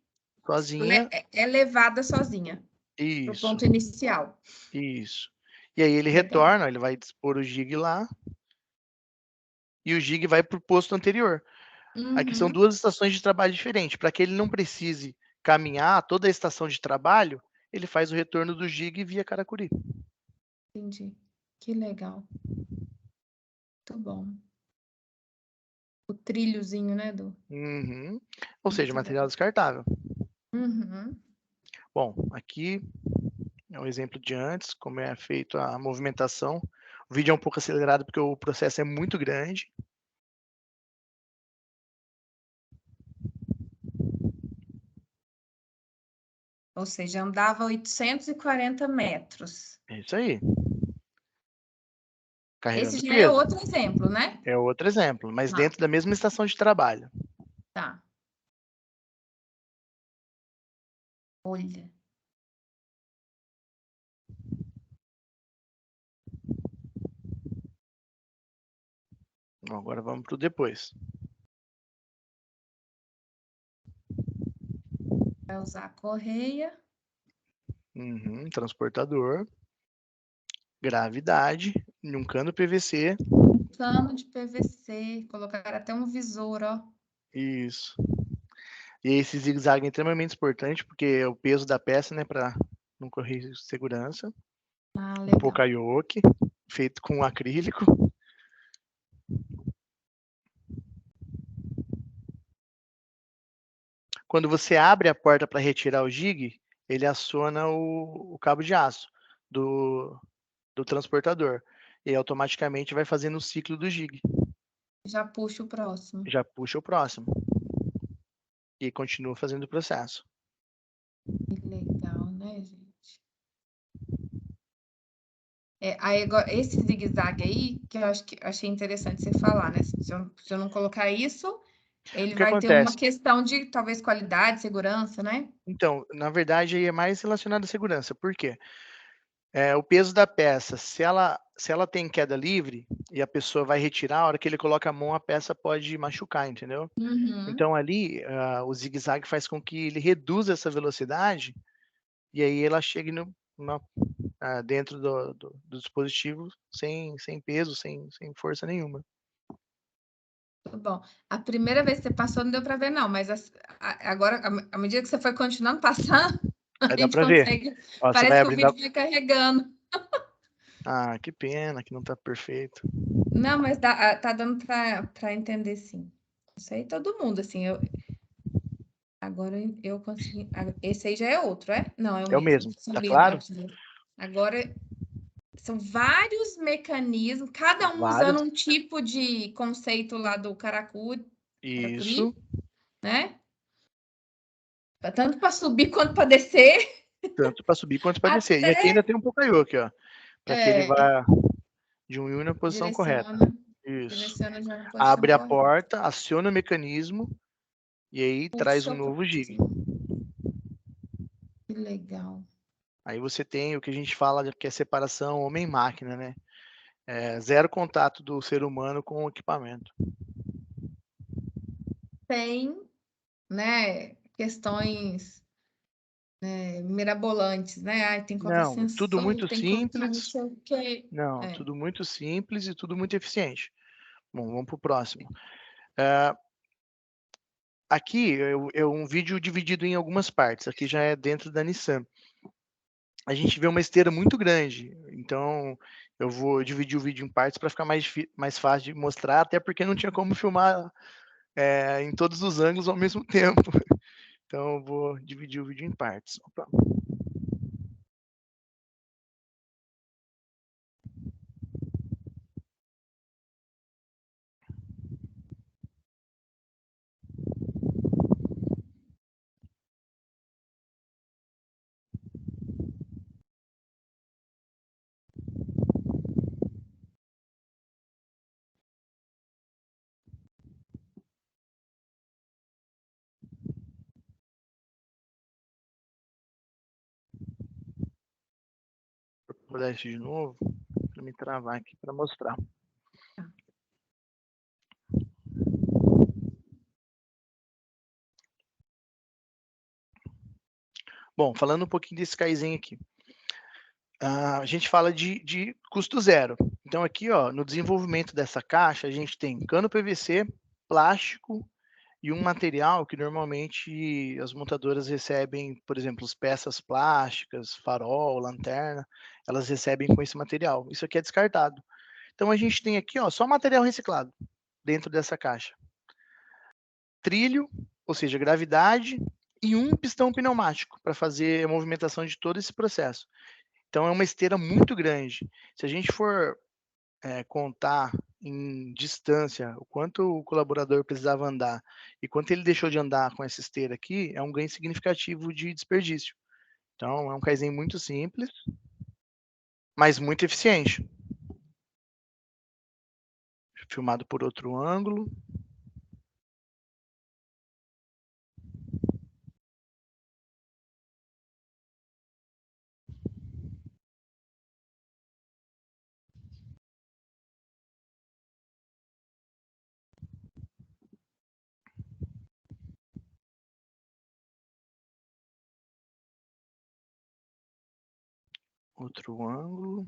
Sozinha, é levada sozinha para o isso, ponto inicial. isso. E aí ele Legal. retorna, ele vai dispor o jig lá, e o jig vai para o posto anterior. Aqui são Uhum, 2 estações de trabalho diferentes. Para que ele não precise caminhar toda a estação de trabalho, ele faz o retorno do jig via Caracuri. entendi. Que legal. Muito bom. O trilhozinho, né, do Uhum. Ou seja, muito material bom. descartável. Uhum. Bom, aqui é um exemplo de antes, como é feito a movimentação. O vídeo é um pouco acelerado porque o processo é muito grande. Ou seja, andava 840 metros. É isso aí. Esse Carregando já é peso. outro exemplo, né? É outro exemplo, mas Ah, dentro da mesma estação de trabalho. tá. Olha. Bom, agora vamos para o depois. Vai usar a correia, Uhum, transportador, gravidade, em um cano PVC. um cano de PVC, colocar até um visor, ó. Isso. E esse zigue-zague é extremamente importante, porque é o peso da peça, né, para não correr risco de segurança. Ah, Um legal. Poka-yoke, feito com acrílico. Quando você abre a porta para retirar o jig, ele aciona o cabo de aço do transportador. E aí, automaticamente vai fazendo o ciclo do jig. Já puxa o próximo. Já puxa o próximo. E continua fazendo o processo. Que legal, né, gente? Aí agora, esse zigue-zague aí, que eu acho que achei interessante você falar, né? Se eu não colocar isso, ele O que vai ter uma acontece? questão de talvez qualidade, segurança, né? Então, na verdade, aí é mais relacionado à segurança. Por quê? O peso da peça, se ela tem queda livre e a pessoa vai retirar, a hora que ele coloca a mão, a peça pode machucar, entendeu? Uhum. Então ali, o zigue-zague faz com que ele reduza essa velocidade e aí ela chegue dentro do dispositivo sem peso, sem força nenhuma. Tudo bom. A primeira vez que você passou não deu para ver, não, mas agora, à medida que você foi continuando passando, a Aí dá gente para ver. consegue. Ó, você vai Parece que o abrindo a... vídeo vai carregando. Ah, que pena que não está perfeito. Não, mas tá dando para entender, sim. Isso aí todo mundo, assim. Agora eu consegui. Esse aí já é outro, é? Não, é o É o mesmo. mesmo, São tá claro? agora são vários mecanismos, cada um usando Vários. um tipo de conceito lá do Caracuri, Isso, né? Tanto para subir quanto para descer. tanto para subir quanto para descer. E aqui Até ainda tem um Poka-yoke, ó, para que ele é, vá de um na posição correta. direciona, Isso. direciona já na posição Abre a correta. porta, aciona o mecanismo e aí traz Puxa um o novo jig. próximo. Que legal. Aí você tem o que a gente fala que é separação homem-máquina, né? Zero contato do ser humano com o equipamento. Tem, né, questões mirabolantes, né? Ai, tem que colocar Não, tudo sensor, muito tem que colocar não simples. sei o quê. Não, É, tudo muito simples e tudo muito eficiente. Bom, vamos para o próximo. É, aqui é um vídeo dividido em algumas partes. Aqui já é dentro da Nissan. A gente vê uma esteira muito grande, então eu vou dividir o vídeo em partes para ficar mais fácil de mostrar, até porque não tinha como filmar em todos os ângulos ao mesmo tempo. Então eu vou dividir o vídeo em partes. Opa. Vou dar isso de novo para me travar aqui para mostrar. Bom, falando um pouquinho desse Kaizen aqui. A gente fala de custo zero. Então aqui, ó, no desenvolvimento dessa caixa, a gente tem cano PVC, plástico e um material que normalmente as montadoras recebem, por exemplo, as peças plásticas, farol, lanterna, elas recebem com esse material. Isso aqui é descartado. Então a gente tem aqui, ó, só material reciclado dentro dessa caixa. Trilho, ou seja, gravidade, e um pistão pneumático para fazer a movimentação de todo esse processo. Então é uma esteira muito grande. Se a gente for contar em distância o quanto o colaborador precisava andar e quanto ele deixou de andar com essa esteira aqui, é um ganho significativo de desperdício. Então é um Kaizen muito simples, mas muito eficiente. Filmado por outro ângulo. Outro ângulo.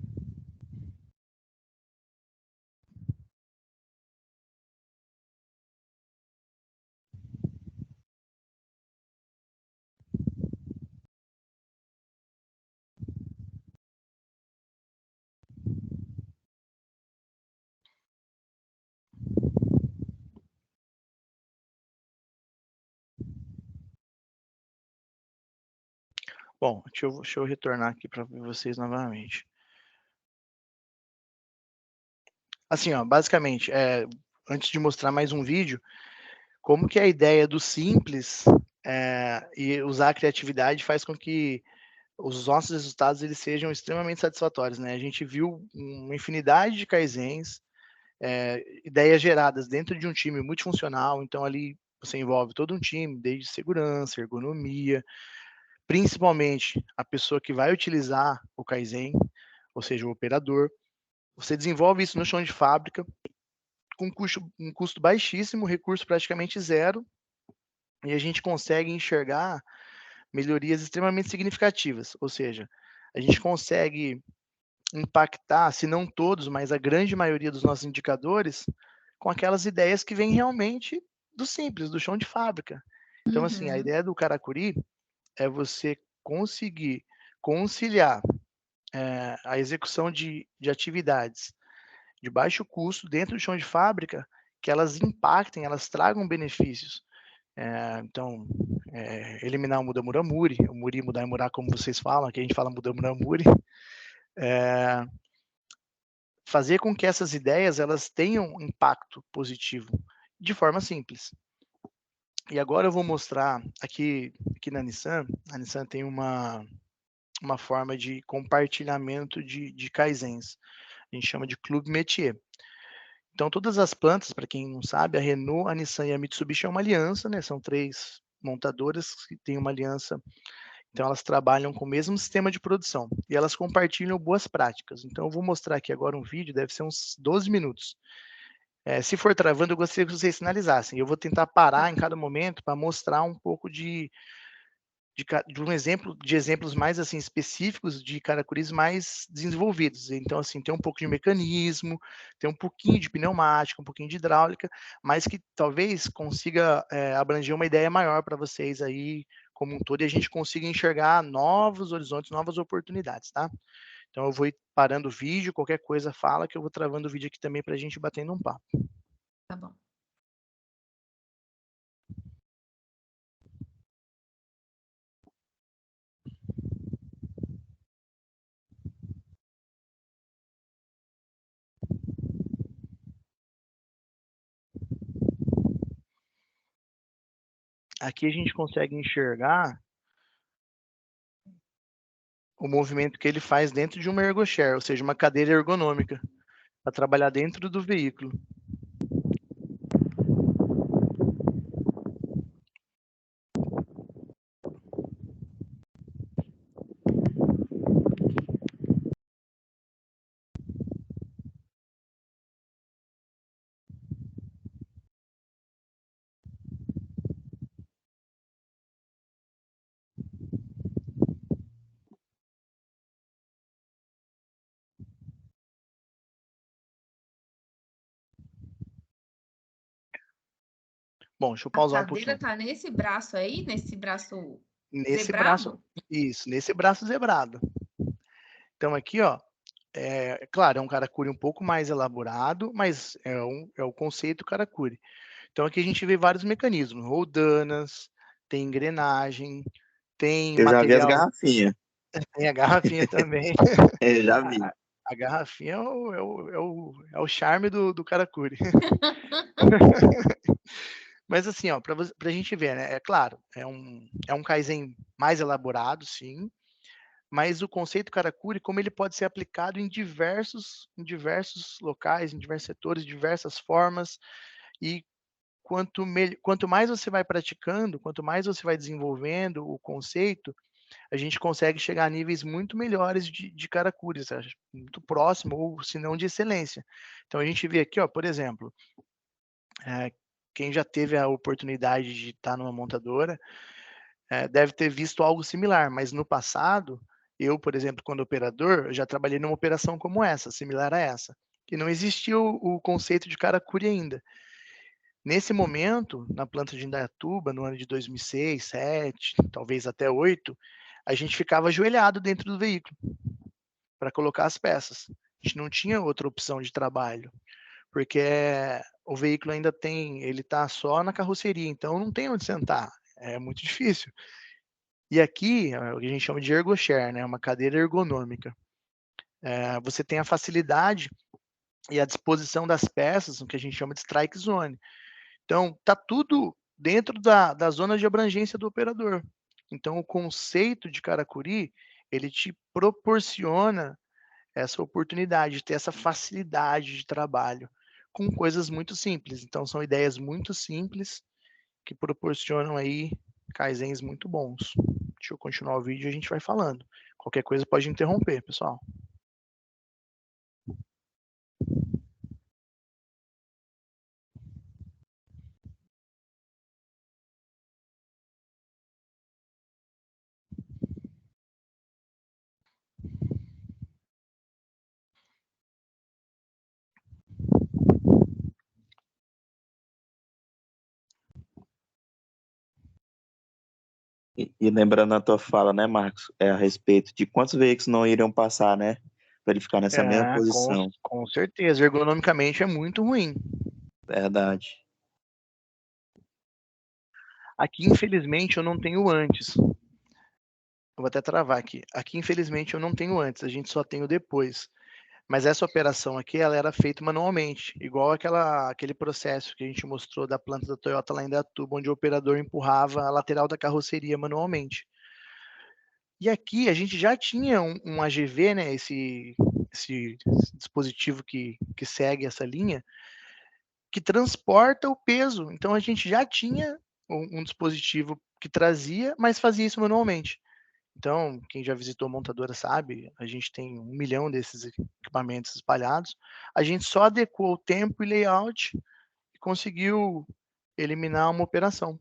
Bom, deixa eu retornar aqui para ver vocês novamente. Assim, ó, basicamente, antes de mostrar mais um vídeo, como que a ideia do simples e usar a criatividade faz com que os nossos resultados eles sejam extremamente satisfatórios, né? A gente viu uma infinidade de Kaizens, ideias geradas dentro de um time multifuncional, então ali você envolve todo um time, desde segurança, ergonomia, principalmente a pessoa que vai utilizar o Kaizen, ou seja, o operador. Você desenvolve isso no chão de fábrica, com um custo baixíssimo, recurso praticamente zero, e a gente consegue enxergar melhorias extremamente significativas, ou seja, a gente consegue impactar, se não todos, mas a grande maioria dos nossos indicadores, com aquelas ideias que vêm realmente do simples, do chão de fábrica. Então, assim, a ideia do Karakuri é você conseguir conciliar a execução de atividades de baixo custo dentro do chão de fábrica, que elas impactem, elas tragam benefícios. Então, eliminar o Mudamuramuri, o Muri mudar e murar, como vocês falam, aqui a gente fala Mudamuramuri, fazer com que essas ideias elas tenham impacto positivo de forma simples. E agora eu vou mostrar aqui na Nissan. A Nissan tem uma forma de compartilhamento de Kaizens. A gente chama de Clube Métier. Então, todas as plantas, para quem não sabe, a Renault, a Nissan e a Mitsubishi é uma aliança, né? São 3 montadoras que têm uma aliança. Então, elas trabalham com o mesmo sistema de produção e elas compartilham boas práticas. Então, eu vou mostrar aqui agora um vídeo, deve ser uns 12 minutos. Se for travando, eu gostaria que vocês sinalizassem. Eu vou tentar parar em cada momento para mostrar um pouco de exemplos mais assim específicos de Karakuris mais desenvolvidos. Então, assim, tem um pouco de mecanismo, tem um pouquinho de pneumática, um pouquinho de hidráulica, mas que talvez consiga abranger uma ideia maior para vocês aí como um todo e a gente consiga enxergar novos horizontes, novas oportunidades, tá? Então eu vou ir parando o vídeo, qualquer coisa fala que eu vou travando o vídeo aqui também para a gente batendo um papo. Tá bom. Aqui a gente consegue enxergar o movimento que ele faz dentro de uma ergochair, ou seja, uma cadeira ergonômica, para trabalhar dentro do veículo. Bom, deixa eu A pausar um cadeira pouquinho. tá nesse braço aí, nesse braço Nesse braço, zebrado? isso, nesse braço zebrado. Então aqui, ó, claro, é um karakuri um pouco mais elaborado, mas é o conceito karakuri. Então aqui a gente vê vários mecanismos, roldanas, tem engrenagem, tem Eu já vi as material, garrafinhas. tem a garrafinha também. Já vi. A garrafinha é o charme do karakuri. Mas assim, ó, para a gente ver, né? É claro, é um Kaizen mais elaborado, sim, mas o conceito karakuri, como ele pode ser aplicado em diversos locais, em diversos setores, diversas formas, e quanto mais você vai praticando, quanto mais você vai desenvolvendo o conceito, a gente consegue chegar a níveis muito melhores de karakuri, muito próximo, ou se não de excelência. Então a gente vê aqui, ó, por exemplo, quem já teve a oportunidade de estar numa montadora, deve ter visto algo similar, mas no passado, eu, por exemplo, quando operador, eu já trabalhei numa operação como essa, similar a essa, e não existia o conceito de karakuri ainda. Nesse momento, na planta de Indaiatuba, no ano de 2006, 2007, talvez até 2008, a gente ficava ajoelhado dentro do veículo para colocar as peças. A gente não tinha outra opção de trabalho, porque o veículo ainda ele está só na carroceria, então não tem onde sentar, é muito difícil. E aqui, o que a gente chama de ergochair, né, uma cadeira ergonômica. Você tem a facilidade e a disposição das peças, o que a gente chama de strike zone. Então, tá tudo dentro da zona de abrangência do operador. Então, o conceito de karakuri, ele te proporciona essa oportunidade de ter essa facilidade de trabalho com coisas muito simples. Então, são ideias muito simples que proporcionam aí kaizens muito bons. Deixa eu continuar o vídeo e a gente vai falando. Qualquer coisa pode interromper, pessoal. E lembrando a tua fala, né, Marcos, a respeito de quantos veículos não iriam passar, né, para ele ficar nessa mesma posição. Com certeza. Ergonomicamente é muito ruim. Verdade. Aqui, infelizmente, eu não tenho antes. Eu vou até travar aqui. Aqui, infelizmente, eu não tenho antes. A gente só tem o depois. Mas essa operação aqui, ela era feita manualmente, igual aquele processo que a gente mostrou da planta da Toyota lá em Indaiatuba, onde o operador empurrava a lateral da carroceria manualmente. E aqui a gente já tinha um AGV, né, esse dispositivo que segue essa linha, que transporta o peso. Então a gente já tinha um dispositivo que trazia, mas fazia isso manualmente. Então, quem já visitou montadora sabe, a gente tem 1 milhão desses equipamentos espalhados. A gente só adequou o tempo e layout e conseguiu eliminar uma operação.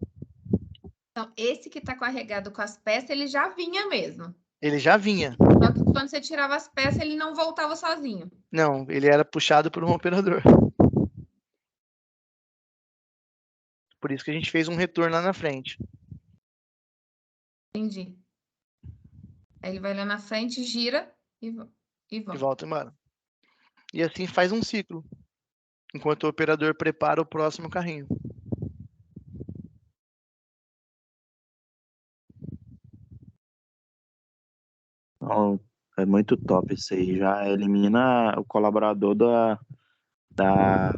Então, esse que está carregado com as peças, ele já vinha mesmo. Ele já vinha. Só que quando você tirava as peças, ele não voltava sozinho. Não, ele era puxado por um operador. Por isso que a gente fez um retorno lá na frente. Entendi. Aí ele vai lá na frente, gira e E volta. volta embora. E assim faz um ciclo, enquanto o operador prepara o próximo carrinho. Então, é muito top isso aí. Já elimina o colaborador da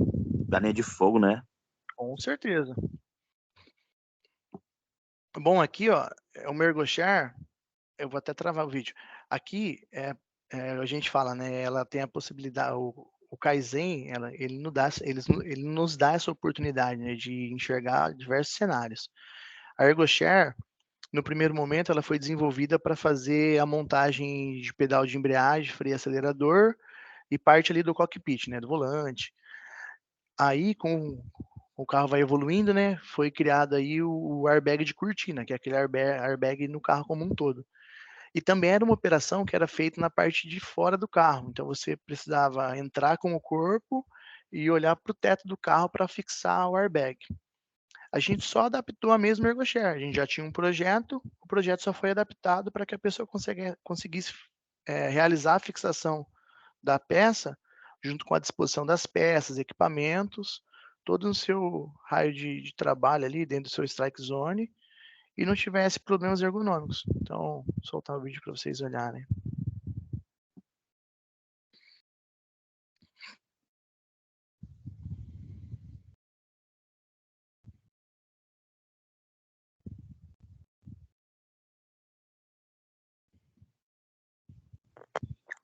linha de fogo, né? Com certeza. Bom, aqui, ó, é o Mergochar. Eu vou até travar o vídeo. Aqui, a gente fala, né? Ela tem a possibilidade, o Kaizen, ele nos dá essa oportunidade, né, de enxergar diversos cenários. A ErgoShare, no primeiro momento, ela foi desenvolvida para fazer a montagem de pedal de embreagem, freio e acelerador e parte ali do cockpit, né, do volante. Aí, com o carro vai evoluindo, né, foi criado aí o airbag de cortina, que é aquele airbag no carro como um todo. E também era uma operação que era feita na parte de fora do carro. Então você precisava entrar com o corpo e olhar para o teto do carro para fixar o airbag. a gente só adaptou a mesma ErgoShare. A gente já tinha um projeto, o projeto só foi adaptado para que a pessoa conseguisse realizar a fixação da peça junto com a disposição das peças, equipamentos, todo no seu raio de trabalho ali, dentro do seu strike zone, e não tivesse problemas ergonômicos. Então, vou soltar o vídeo para vocês olharem.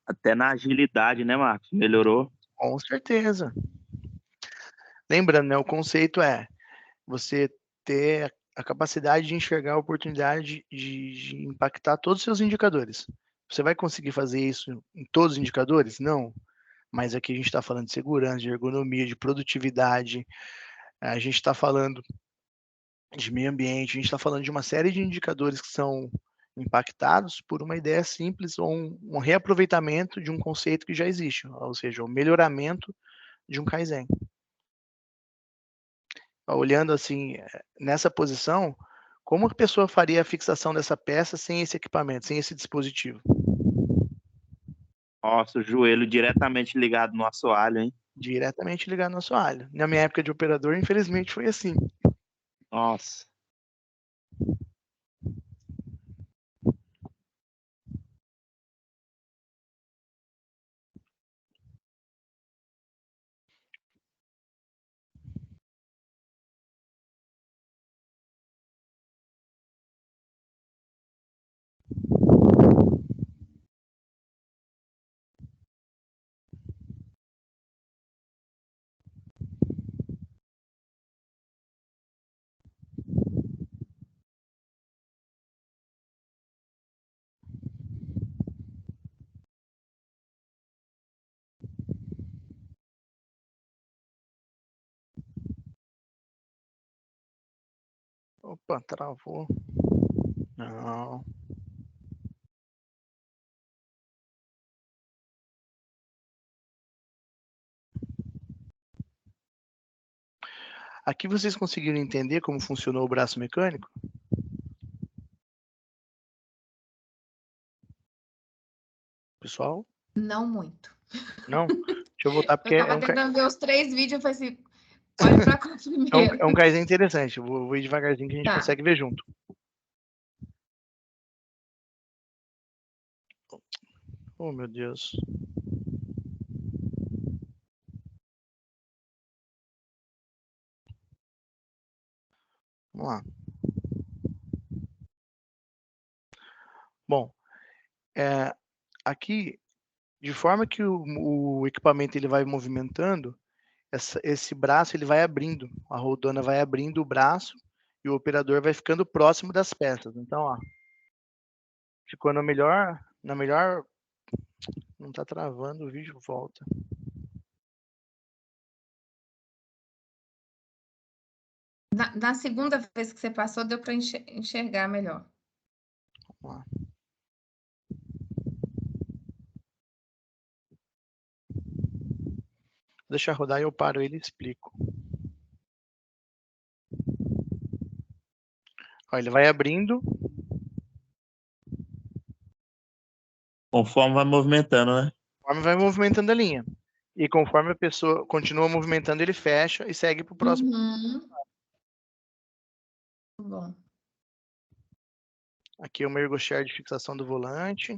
Até na agilidade, né, Marcos? Melhorou. Com certeza. Lembrando, né, o conceito é você ter a capacidade de enxergar a oportunidade de impactar todos os seus indicadores. Você vai conseguir fazer isso em todos os indicadores? Não. Mas aqui a gente está falando de segurança, de ergonomia, de produtividade, a gente está falando de meio ambiente, a gente está falando de uma série de indicadores que são impactados por uma ideia simples ou um reaproveitamento de um conceito que já existe, ou seja, o melhoramento de um Kaizen. Olhando assim, nessa posição, como a pessoa faria a fixação dessa peça sem esse equipamento, sem esse dispositivo? Nossa, o joelho diretamente ligado no assoalho, hein? Diretamente ligado no assoalho. Na minha época de operador, infelizmente, foi assim. Nossa. Opa, travou. Não. Aqui vocês conseguiram entender como funcionou o braço mecânico? Pessoal? Não muito. Não? Deixa eu voltar, porque Eu tava tentando ver os 3 vídeos, eu falei assim, olha pra cá primeiro. é um Kaizen interessante. Eu vou ir devagarzinho que a gente Tá. consegue ver junto. Oh, meu Deus. Vamos lá. Bom, aqui, de forma que o equipamento ele vai movimentando, esse braço ele vai abrindo, a roldana vai abrindo o braço e o operador vai ficando próximo das peças. Então, ó, ficou na melhor, não tá travando o vídeo, volta. Na segunda vez que você passou, deu para enxergar melhor. Vamos lá. Deixa rodar e eu paro ele e explico. Ó, ele vai abrindo. Conforme vai movimentando, né? Conforme vai movimentando a linha. E conforme a pessoa continua movimentando, ele fecha e segue para o próximo. Bom. Aqui é o ErgoShare de fixação do volante.